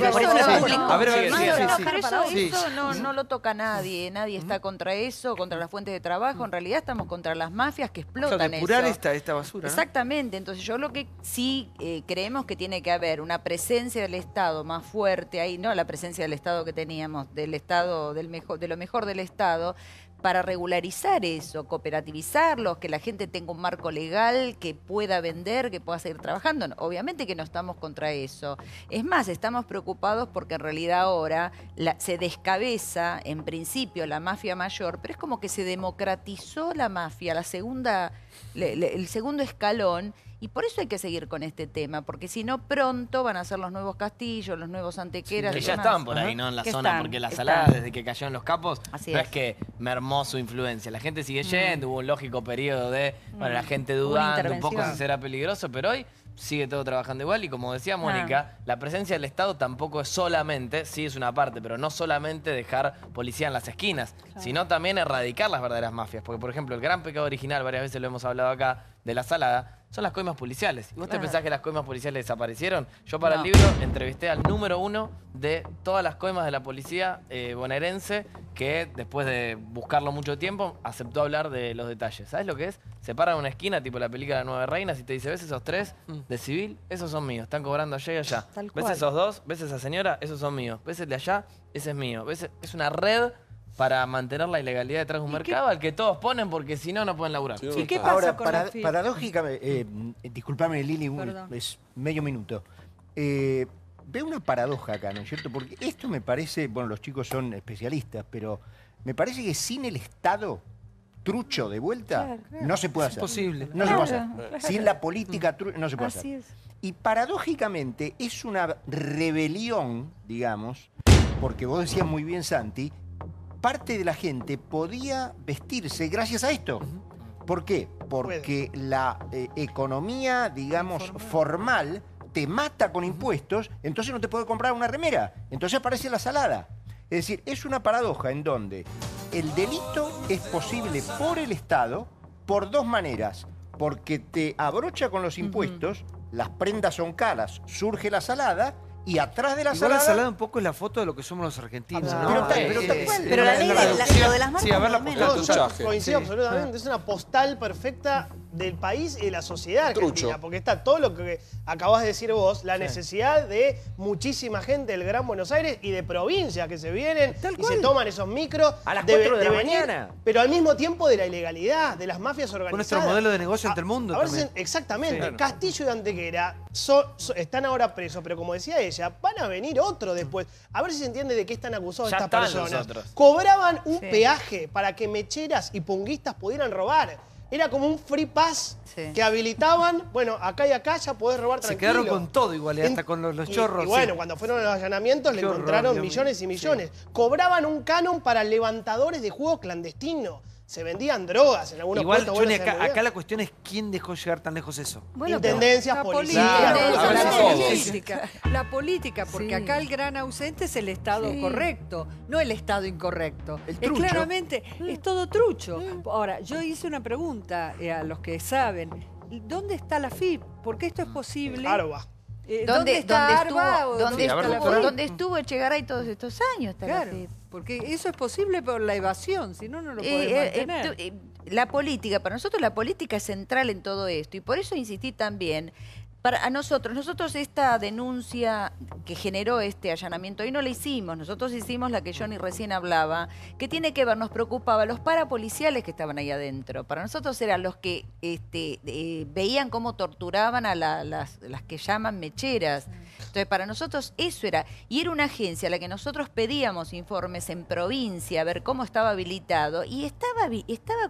eso no lo toca nadie. Nadie está contra eso, contra las fuentes de trabajo. En realidad estamos contra las mafias que explotan eso. Depurar esta basura, ¿no? Exactamente. Entonces yo lo que sí creemos que tiene que haber una presencia del Estado más fuerte ahí, no la presencia del Estado que teníamos, del Estado, de lo mejor del Estado, para regularizar eso, cooperativizarlos, que la gente tenga un marco legal, que pueda vender, que pueda seguir trabajando. Obviamente que no estamos contra eso. Es más, estamos preocupados porque en realidad ahora se descabeza, en principio, la mafia mayor, pero es como que se democratizó la mafia, el segundo escalón. Y por eso hay que seguir con este tema, porque si no, pronto van a ser los nuevos Castillos, los nuevos Antequeras. Que ya estaban por ahí, ¿no? En la zona, porque la salada, desde que cayó en los capos, no es que mermó su influencia. La gente sigue yendo, hubo un lógico periodo de, la gente dudando, un poco si será peligroso, pero hoy sigue todo trabajando igual. Y como decía Mónica, la presencia del Estado tampoco es solamente, sí es una parte, pero no solamente dejar policía en las esquinas, sino también erradicar las verdaderas mafias. Porque, por ejemplo, el gran pecado original, varias veces lo hemos hablado acá, de la salada, son las coimas policiales. ¿Y vos te pensás que las coimas policiales desaparecieron? Yo para el libro entrevisté al número 1 de todas las coimas de la policía bonaerense, que después de buscarlo mucho tiempo, aceptó hablar de los detalles. ¿Sabes lo que es? Se para en una esquina, tipo la película de 9 Reinas, y te dice, ¿ves esos 3 de civil? Esos son míos, están cobrando allá y allá. ¿Ves esos 2? ¿Ves esa señora? Esos son míos. ¿Ves el de allá? Ese es mío. ¿Ves? Es una red para mantener la ilegalidad detrás de un mercado al que todos ponen, porque si no, no pueden laburar. ¿Y qué pasa ahora, paradójicamente, discúlpame Lili, es medio minuto. Veo una paradoja acá, ¿no es cierto? Porque esto me parece, bueno, los chicos son especialistas, pero me parece que sin el Estado trucho de vuelta, no se puede hacer. Es imposible. No se puede hacer. Sin la política no se puede Así hacer. es. Y paradójicamente es una rebelión, digamos, porque vos decías muy bien, Santi, parte de la gente podía vestirse gracias a esto. ¿Por qué? Porque la economía, digamos, formal te mata con impuestos, entonces no te puede comprar una remera. Entonces aparece la salada. Es decir, es una paradoja en donde el delito es posible por el Estado por dos maneras. Porque te abrocha con los impuestos, las prendas son caras, surge la salada, y atrás de la Igual salada... la salada un poco es la foto de lo que somos los argentinos, ¿no? Pero la ley lo de las marcas sí, a ver la yo coincido absolutamente. Es una postal perfecta del país y de la sociedad argentina, porque está todo lo que acabas de decir vos, la necesidad de muchísima gente del Gran Buenos Aires y de provincias que se vienen y se toman esos micros a las 4 de la mañana. Pero al mismo tiempo de la ilegalidad, de las mafias organizadas. Con nuestro modelo de negocio ante el mundo también. Exactamente. Sí. Castillo y Antequera están ahora presos, pero como decía ella, van a venir otros después. A ver si se entiende de qué están acusados estas personas. Cobraban un peaje para que mecheras y punguistas pudieran robar. Era como un free pass que habilitaban, bueno, acá y acá ya podés robar tranquilo. Se quedaron con todo igual, hasta con los chorros. Y bueno, cuando fueron a los allanamientos le encontraron millones y millones. Cobraban un canon para levantadores de juegos clandestinos. Se vendían drogas en algunos puestos. Igual, Johnny, acá la cuestión es quién dejó llegar tan lejos eso. Bueno, intendencias, la política, porque acá el gran ausente es el Estado correcto, no el Estado incorrecto. Es claramente, es todo trucho. Ahora, yo hice una pregunta a los que saben. ¿Dónde está la FIP? Porque esto es posible. Arba. ¿Dónde estuvo Echegaray todos estos años? Claro, porque eso es posible por la evasión, si no, no lo podemos mantener. La política, para nosotros la política es central en todo esto, y por eso insistí también, para nosotros esta denuncia que generó este allanamiento, hoy no la hicimos, nosotros hicimos la que Johnny recién hablaba, que tiene que ver, nos preocupaba los parapoliciales que estaban ahí adentro. Para nosotros eran los que veían cómo torturaban a las que llaman mecheras. Entonces Entonces, para nosotros eso era, y era una agencia a la que nosotros pedíamos informes en provincia, a ver cómo estaba habilitado, y estaba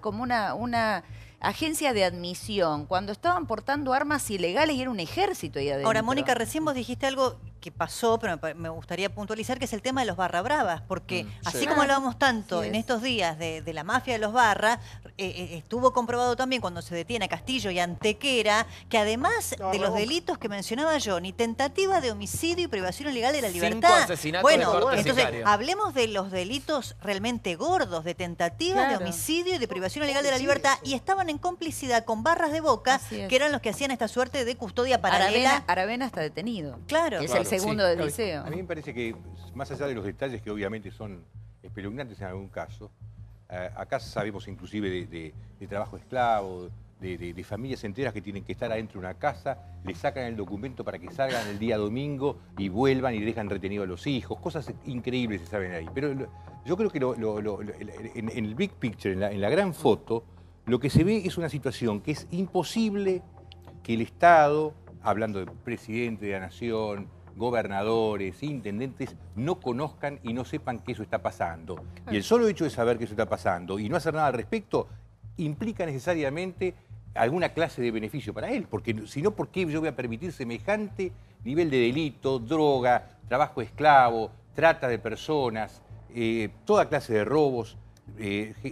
como una agencia de admisión, cuando estaban portando armas ilegales y era un ejército ahí adentro. Ahora, Mónica, recién vos dijiste algo que pasó, pero me gustaría puntualizar, que es el tema de los barra bravas, porque así como hablábamos tanto en estos días de la mafia de los barra, estuvo comprobado también cuando se detiene a Castillo y Antequera, que además de los delitos que mencionaba Johnny, tentativa de homicidio y privación ilegal de la libertad. 5 asesinatos de corte entonces sicario. hablemos de los delitos realmente gordos, de tentativa de homicidio y de privación ilegal de la libertad, y estaban en complicidad con barras de Boca, que eran los que hacían esta suerte de custodia paralela. Aravena está detenido. Claro. Es el segundo del liceo. A mí me parece que, más allá de los detalles que obviamente son espeluznantes en algún caso, acá sabemos inclusive de trabajo esclavo, de familias enteras que tienen que estar adentro de una casa, le sacan el documento para que salgan el día domingo y vuelvan y dejan retenido a los hijos, cosas increíbles se saben ahí. Pero yo creo que en el big picture, en la gran foto, lo que se ve es una situación que es imposible que el Estado, hablando del presidente de la Nación, gobernadores, intendentes, no conozcan y no sepan que eso está pasando. Y el solo hecho de saber que eso está pasando y no hacer nada al respecto implica necesariamente alguna clase de beneficio para él, porque si no, ¿por qué yo voy a permitir semejante nivel de delito, droga, trabajo esclavo, trata de personas, toda clase de robos,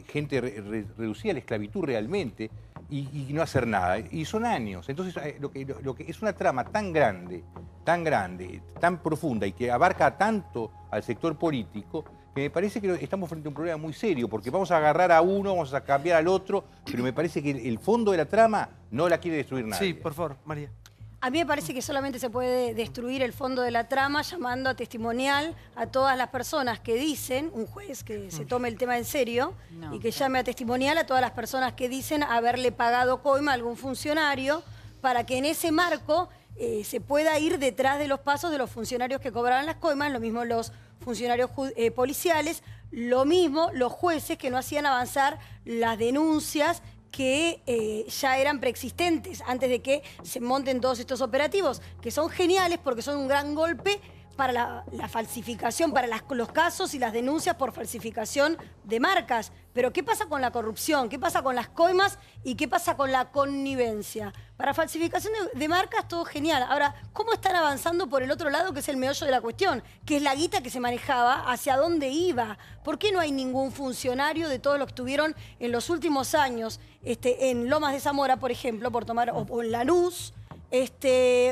gente reducida a la esclavitud realmente, y no hacer nada? Y son años. Entonces, lo que es una trama tan grande, tan profunda y que abarca tanto al sector político, que me parece que estamos frente a un problema muy serio, porque vamos a agarrar a uno, vamos a cambiar al otro, pero me parece que el fondo de la trama no la quiere destruir nadie. Sí, por favor, María. A mí me parece que solamente se puede destruir el fondo de la trama llamando a testimonial a todas las personas que dicen, un juez que se tome el tema en serio y que llame a testimonial a todas las personas que dicen haberle pagado coima a algún funcionario, para que en ese marco se pueda ir detrás de los pasos de los funcionarios que cobraban las coimas, lo mismo los funcionarios policiales, lo mismo los jueces que no hacían avanzar las denuncias que ya eran preexistentes antes de que se monten todos estos operativos, que son geniales porque son un gran golpe para la falsificación, para los casos y las denuncias por falsificación de marcas. Pero ¿qué pasa con la corrupción? ¿Qué pasa con las coimas? ¿Y qué pasa con la connivencia? Para falsificación de marcas todo genial. Ahora, ¿cómo están avanzando por el otro lado, que es el meollo de la cuestión? Que es la guita que se manejaba, hacia dónde iba. ¿Por qué no hay ningún funcionario de todos los que estuvieron en los últimos años en Lomas de Zamora, por ejemplo, por tomar, o en Lanús,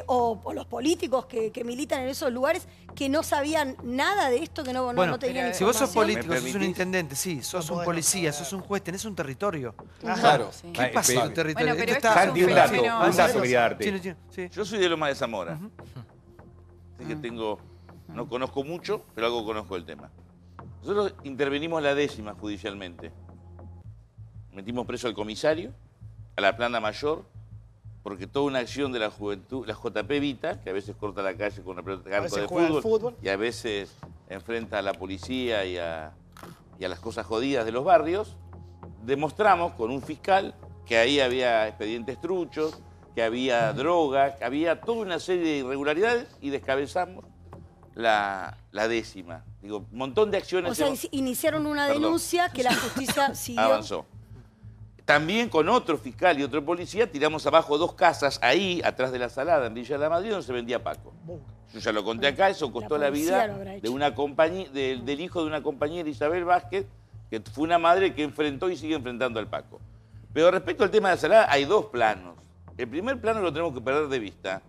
o los políticos que militan en esos lugares, que no sabían nada de esto, que no tenían si vos sos información? político, sos un intendente, sí, sos un policía, sos un juez, tenés un territorio. Claro. ¿Qué pasa en tu territorio? Bueno, pero Esto esto está- es un dato quería darte. Sí. Yo soy de Loma de Zamora. Así que no conozco mucho, pero algo conozco del tema. Nosotros intervenimos la 10ª judicialmente. Metimos preso al comisario, a la plana mayor, porque toda una acción de la juventud, la JP Vita, que a veces corta la calle con una pelota de arco de fútbol, y a veces enfrenta a la policía y a las cosas jodidas de los barrios, demostramos con un fiscal que ahí había expedientes truchos, que había droga, que había toda una serie de irregularidades, y descabezamos la 10ª. Digo, un montón de acciones. O sea, iniciaron una denuncia que la justicia siguió. Avanzó. También con otro fiscal y otro policía tiramos abajo 2 casas ahí, atrás de la Salada, en Villa de la Madrid, donde se vendía Paco. Yo ya lo conté acá, eso costó la vida de una del hijo de una compañera, Isabel Vázquez, que fue una madre que enfrentó y sigue enfrentando al Paco. Pero respecto al tema de la Salada, hay 2 planos. El primer plano lo tenemos que perder de vista,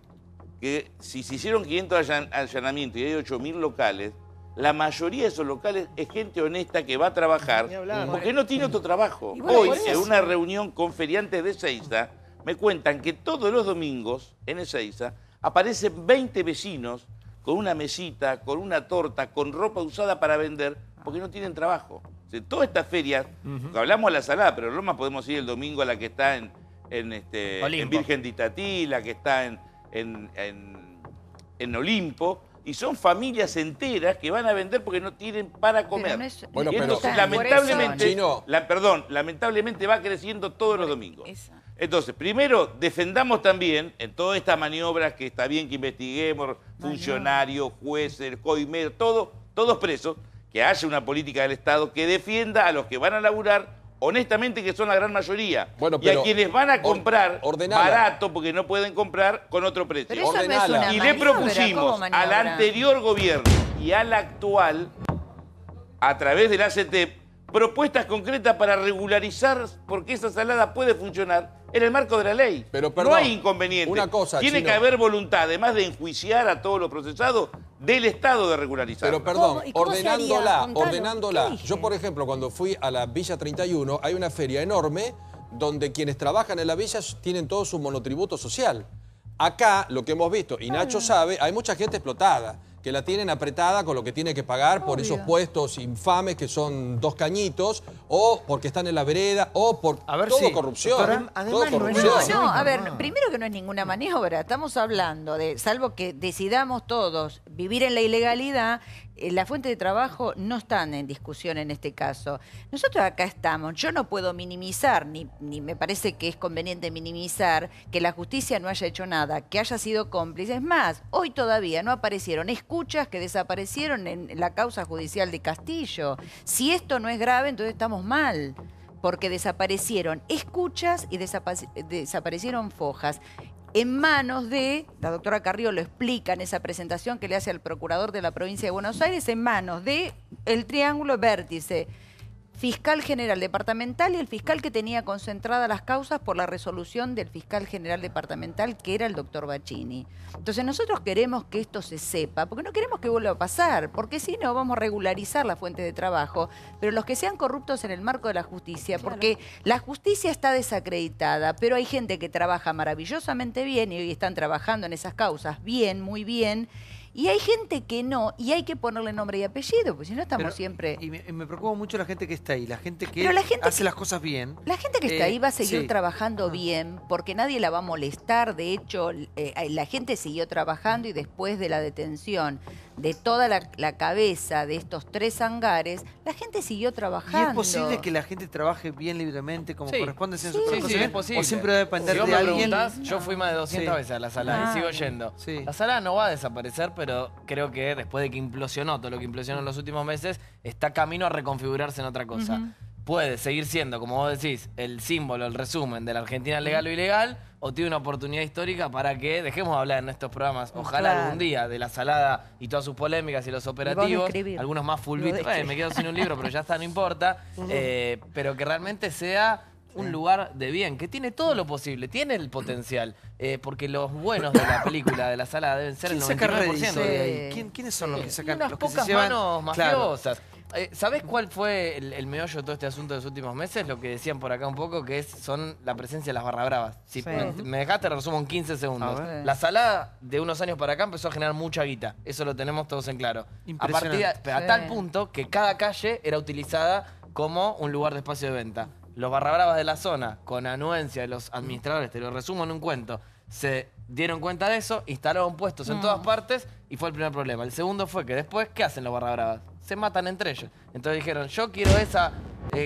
que si se hicieron 500 allanamientos y hay 8.000 locales, la mayoría de esos locales es gente honesta que va a trabajar porque no tiene otro trabajo. Hoy, en una reunión con feriantes de Ezeiza, me cuentan que todos los domingos en Ezeiza aparecen 20 vecinos con una mesita, con una torta, con ropa usada para vender, porque no tienen trabajo. O sea, todas estas ferias, hablamos a la Salada, pero en Roma podemos ir el domingo a la que está en Virgen de Itatí, la que está en Olimpo, y son familias enteras que van a vender porque no tienen para comer. Y entonces, lamentablemente, lamentablemente va creciendo todos los domingos. Entonces, primero, defendamos también, en todas estas maniobras que está bien que investiguemos, funcionarios, jueces, coimeros, todos presos, que haya una política del Estado que defienda a los que van a laburar honestamente, que son la gran mayoría. Bueno, y a quienes van a comprar ordenala. barato porque no pueden comprar con otro precio. Pero eso no es una y maniobra, le propusimos ¿cómo maniobra? al anterior gobierno y al actual, a través del ACETEP, propuestas concretas para regularizar, porque esa salada puede funcionar en el marco de la ley. Pero, perdón, no hay inconveniente. una cosa, Tiene Chino. que haber voluntad, además de enjuiciar a todos los procesados, del Estado de regularizar. Pero perdón, ¿Cómo se haría? Contalo. ordenándola. ¿Qué dije? Yo, por ejemplo, cuando fui a la Villa 31, hay una feria enorme donde quienes trabajan en la villa tienen todo su monotributo social. Acá, lo que hemos visto, y Nacho sabe, hay mucha gente explotada, que la tienen apretada con lo que tiene que pagar por esos puestos infames que son 2 cañitos, o porque están en la vereda, o por todo corrupción. Todo corrupción. No, a ver, primero que no es ninguna maniobra. Estamos hablando de, salvo que decidamos todos vivir en la ilegalidad, la fuente de trabajo no están en discusión en este caso. Nosotros acá estamos. Yo no puedo minimizar, ni me parece que es conveniente minimizar que la justicia no haya hecho nada, que haya sido cómplice. Es más, hoy todavía no aparecieron escuchas que desaparecieron en la causa judicial de Castillo. Si esto no es grave, entonces estamos mal, porque desaparecieron escuchas y desaparecieron fojas en manos de, la doctora Carrió lo explica en esa presentación que le hace al procurador de la provincia de Buenos Aires, en manos de el triángulo vértice, fiscal general departamental y el fiscal que tenía concentradas las causas por la resolución del fiscal general departamental, que era el doctor Bacchini. Entonces nosotros queremos que esto se sepa, porque no queremos que vuelva a pasar, porque si no vamos a regularizar la fuente de trabajo, pero los que sean corruptos en el marco de la justicia, porque la justicia está desacreditada, pero hay gente que trabaja maravillosamente bien y hoy están trabajando en esas causas bien, muy bien. Y hay gente que no, y hay que ponerle nombre y apellido, porque si no estamos siempre... Y me preocupa mucho la gente que está ahí, la gente que hace las cosas bien. La gente que está ahí va a seguir trabajando bien, porque nadie la va a molestar. De hecho, la gente siguió trabajando y después de la detención de toda la cabeza de estos 3 hangares, la gente siguió trabajando. ¿Y es posible que la gente trabaje bien libremente, como corresponde en su trabajo? Sí, es posible. ¿O siempre debe depender Si vos de me alguien? preguntás, yo fui más de 200 veces a la sala y sigo yendo. La sala no va a desaparecer, pero creo que después de que implosionó todo lo que implosionó en los últimos meses, está camino a reconfigurarse en otra cosa. Puede seguir siendo, como vos decís, el símbolo, el resumen de la Argentina legal o ilegal, o tiene una oportunidad histórica para que dejemos de hablar en estos programas, ojalá algún día, de la salada y todas sus polémicas y los operativos, algunos más fulbitos, me quedo sin un libro, pero ya está, no importa, pero que realmente sea un lugar de bien, que tiene todo lo posible, tiene el potencial, porque los buenos de la película de la sala deben ser el 99% de ahí. ¿Quiénes son los que sacan? Unas los que pocas se llevan? manos mafiosas. ¿Sabés cuál fue el meollo de todo este asunto de los últimos meses? Lo que decían por acá un poco, que son la presencia de las barra bravas. Si me dejaste, resumo en 15 segundos. La salada de unos años para acá empezó a generar mucha guita. Eso lo tenemos todos en claro. A tal punto que cada calle era utilizada como un lugar de espacio de venta. Los barra bravas de la zona, con anuencia de los administradores, te lo resumo en un cuento, se dieron cuenta de eso, instalaron puestos en todas partes y fue el primer problema. El segundo fue que después, ¿qué hacen los barra bravas? Se matan entre ellos. Entonces dijeron, yo quiero esa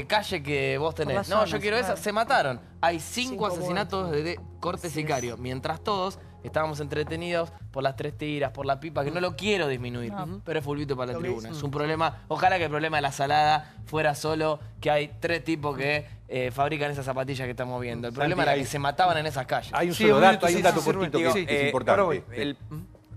calle que vos tenés. No, yo quiero esa. Se mataron. Hay 5 asesinatos de corte sicario. Mientras todos estábamos entretenidos por las 3 tiras, por la pipa, que no lo quiero disminuir. Pero es fulbito para la tribuna. Es un problema. Ojalá que el problema de la salada fuera solo que hay 3 tipos que fabrican esas zapatillas que estamos viendo. El problema era que se mataban en esas calles. Hay un solo dato, hay un dato cortito que es importante.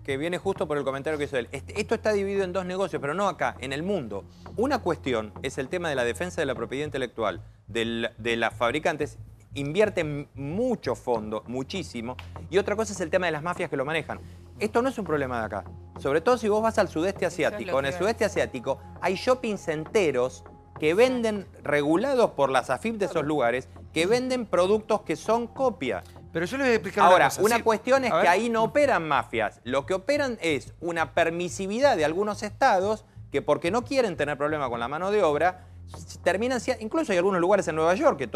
Que viene justo por el comentario que hizo él. Esto está dividido en 2 negocios, pero no acá, en el mundo. Una cuestión es el tema de la defensa de la propiedad intelectual de las fabricantes. Invierten mucho fondo, muchísimo. Y otra cosa es el tema de las mafias que lo manejan. Esto no es un problema de acá. Sobre todo si vos vas al sudeste asiático. En el sudeste asiático hay shoppings enteros que venden, regulados por las AFIP de esos lugares, que venden productos que son copia. Pero yo le voy a explicar ahora, una cosa. Una cuestión es que ahí no operan mafias. Lo que operan es una permisividad de algunos estados que, porque no quieren tener problema con la mano de obra, terminan siendo, incluso hay algunos lugares en Nueva York, que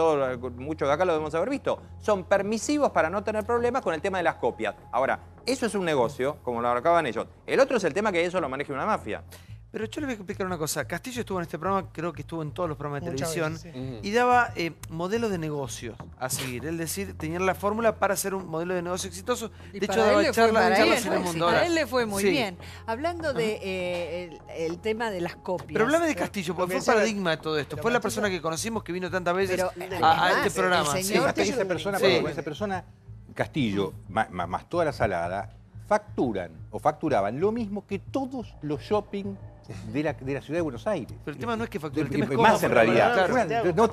muchos de acá lo debemos haber visto, son permisivos para no tener problemas con el tema de las copias. Ahora, eso es un negocio, como lo abarcaban ellos. El otro es el tema que eso lo maneja una mafia. Pero yo le voy a explicar una cosa. Castillo estuvo en este programa, creo que estuvo en todos los programas de Muchas televisión, veces, y daba modelos de negocios a seguir. Es decir, tenía la fórmula para hacer un modelo de negocio exitoso. Y De hecho, para él daba le fue charlas muy en el bien. mundo. A Ahora, él le fue muy sí. bien. Hablando de el tema de las copias. Pero hablame de Castillo, porque fue el paradigma de todo esto. Fue la persona que conocimos que vino tantas veces a este programa. Sí, esa persona, Castillo, más toda la salada, facturaban lo mismo que todos los shopping de la ciudad de Buenos Aires. Pero el tema no es que factura, el tema es cómo. más en realidad. Claro. No,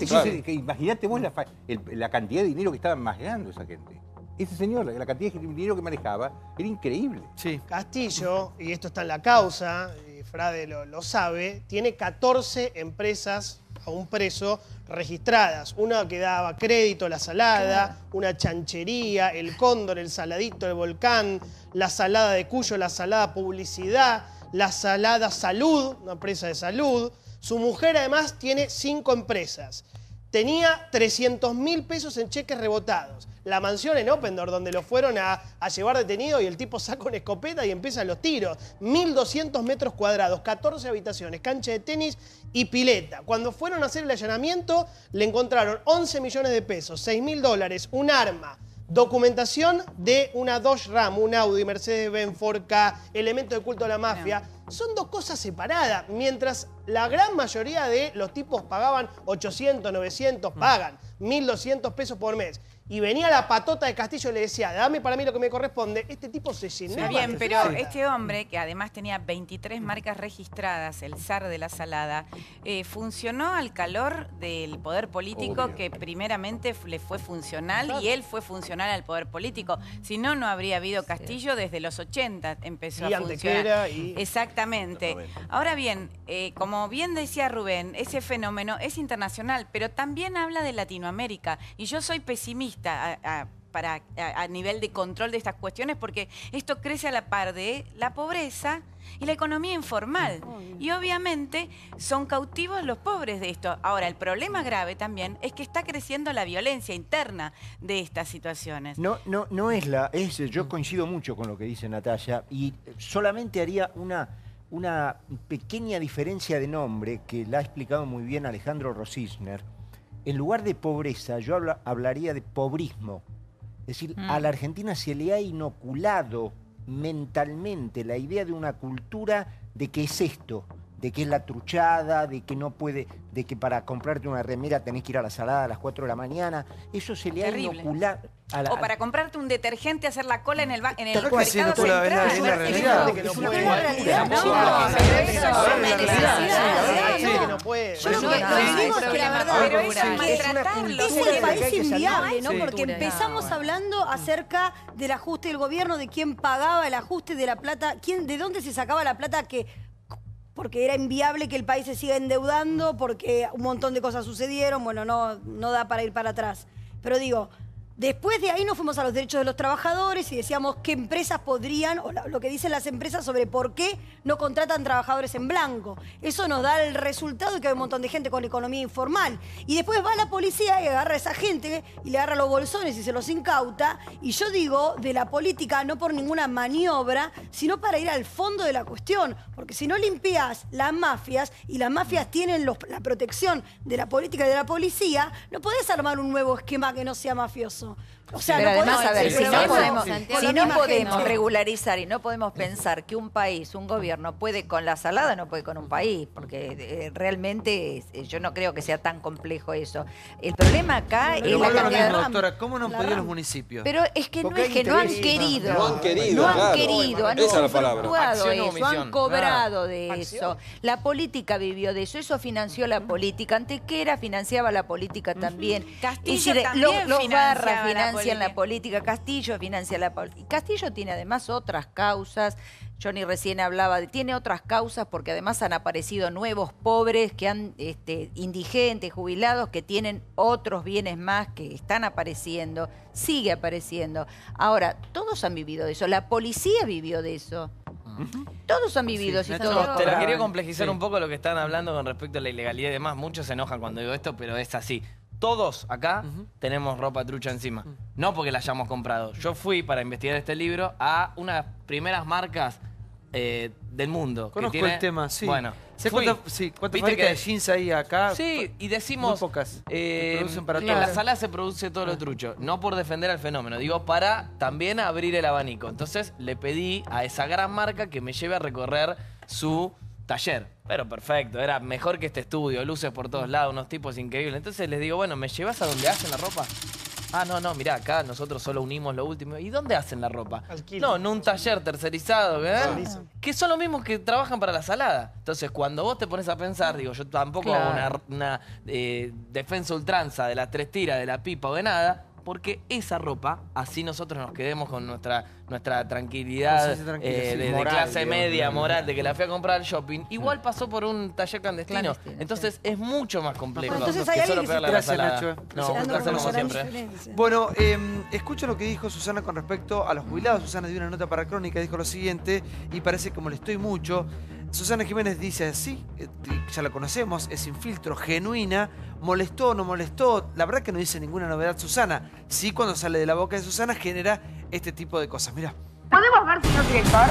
imagínate vos la cantidad de dinero que estaban manejando esa gente. Ese señor, la cantidad de dinero que manejaba, era increíble. Sí. Castillo, y esto está en la causa, y Frade lo sabe, tiene 14 empresas aún preso registradas. Una que daba crédito, La Salada, una chanchería, El Cóndor, El Saladito, El Volcán, La Salada de Cuyo, La Salada Publicidad, La Salada Salud, una empresa de salud. Su mujer además tiene 5 empresas. Tenía 300.000 pesos en cheques rebotados. La mansión en Oppendorf, donde lo fueron a llevar detenido y el tipo saca una escopeta y empiezan los tiros. 1.200 metros cuadrados, 14 habitaciones, cancha de tenis y pileta. Cuando fueron a hacer el allanamiento, le encontraron 11 millones de pesos, $6.000, un arma, documentación de una Dodge Ram, un Audi, Mercedes-Benz, 4K, elemento de culto a la mafia. Son dos cosas separadas. Mientras la gran mayoría de los tipos pagaban 800, 900, pagan 1.200 pesos por mes. Y venía la patota de Castillo y le decía, dame para mí lo que me corresponde. Este tipo se llenaba. Bien, pero este hombre, que además tenía 23 marcas registradas, el zar de la salada, funcionó al calor del poder político que primeramente le fue funcional y él fue funcional al poder político. Si no, no habría habido Castillo desde los 80 empezó a funcionar. Exactamente. Ahora bien, como bien decía Rubén, ese fenómeno es internacional, pero también habla de Latinoamérica. Y yo soy pesimista a nivel de control de estas cuestiones porque esto crece a la par de la pobreza y la economía informal. Y obviamente son cautivos los pobres de esto. Ahora, el problema grave también es que está creciendo la violencia interna de estas situaciones. No es yo coincido mucho con lo que dice Natalia y solamente haría una pequeña diferencia de nombre que la ha explicado muy bien Alejandro Rosisner. En lugar de pobreza, yo hablaría de pobrismo. Es decir, a la Argentina se le ha inoculado mentalmente la idea de una cultura de que es esto, de que es la truchada, de que no puede, de que para comprarte una remera tenés que ir a la salada a las 4 de la mañana. Eso se le ha inoculado. O para comprarte un detergente, hacer la cola en el mercado ¿Qué central. es la realidad? Es una realidad. Yo lo que digo es que la verdad es el país inviable, ¿no? Porque empezamos hablando acerca del ajuste del gobierno, de quién pagaba el ajuste de la plata, de dónde se sacaba la plata porque era inviable que el país se siga endeudando, porque un montón de cosas sucedieron, bueno, no da para ir para atrás. Pero digo, después de ahí nos fuimos a los derechos de los trabajadores y decíamos qué empresas podrían, o lo que dicen las empresas sobre por qué no contratan trabajadores en blanco. Eso nos da el resultado de que hay un montón de gente con economía informal. Y después va la policía y agarra a esa gente y le agarra los bolsones y se los incauta. Y yo digo de la política no por ninguna maniobra, sino para ir al fondo de la cuestión. Porque si no limpias las mafias, y las mafias tienen la protección de la política y de la policía, no podés armar un nuevo esquema que no sea mafioso. O sea, pero no además, podemos, a ver, si no podemos gente. regularizar y no podemos pensar que un país, un gobierno puede con la salada, no puede con un país, porque realmente yo no creo que sea tan complejo eso. El problema acá es la cantidad de... Doctora, ¿cómo no han podido los municipios? Pero es que no es que no han querido. No han querido, no han claro. querido, han Esa es la palabra. usufructuado Acción o eso, han omisión. cobrado de eso. La política vivió de eso, eso financió la política. Antequera financiaba la política también. Castillo Es decir, también los barras financiaba financian la política, Castillo financia la política. Castillo tiene además otras causas. Johnny recién hablaba tiene otras causas porque además han aparecido nuevos pobres que han indigentes, jubilados que tienen otros bienes más que están apareciendo, sigue apareciendo. Ahora, todos han vivido de eso, la policía vivió de eso. Todos han vivido, si todos Te la quería cobraban. complejizar un poco lo que están hablando con respecto a la ilegalidad y demás. Muchos se enojan cuando digo esto, pero es así. Todos acá tenemos ropa trucha encima. No porque la hayamos comprado. Yo fui para investigar este libro a unas primeras marcas del mundo. Conozco que tiene, el tema, sí. Bueno, ¿Sabes cuántas ¿viste fábricas que- de jeans hay acá? Sí, y decimos... Muy pocas. Que producen para en todo. la sala se produce todo lo trucho. No por defender al fenómeno, digo para también abrir el abanico. Entonces le pedí a esa gran marca que me lleve a recorrer su taller. Pero perfecto, era mejor que este estudio, luces por todos lados, unos tipos increíbles. Entonces les digo, bueno, ¿me llevas a donde hacen la ropa? Ah, no, mirá, acá nosotros solo unimos lo último. ¿Y dónde hacen la ropa? No, en un taller tercerizado, que son los mismos que trabajan para la salada. Entonces, cuando vos te pones a pensar, digo, yo tampoco hago una defensa ultranza de las 3 tiras, de la pipa o de nada, porque esa ropa, así nosotros nos quedemos con nuestra tranquilidad Conciencia tranquila, sí. de Moral, clase digamos. media, moral, de que la fui a comprar al shopping. Igual pasó por un taller clandestino. Entonces es mucho más complejo. Bueno, entonces que hay solo alguien que pegarle a la Gracias, salada. Nacho. No, Se un dando placer como conocer la siempre. diferencia. Bueno, escucho lo que dijo Susana con respecto a los jubilados. Susana dio una nota para Crónica, dijo lo siguiente, y parece que molestó y mucho. Susana Jiménez dice así, ya la conocemos, es sin filtro, genuina, molestó o no molestó. La verdad que no dice ninguna novedad Susana. Sí, cuando sale de la boca de Susana genera este tipo de cosas. Mirá. ¿Podemos ver, señor director?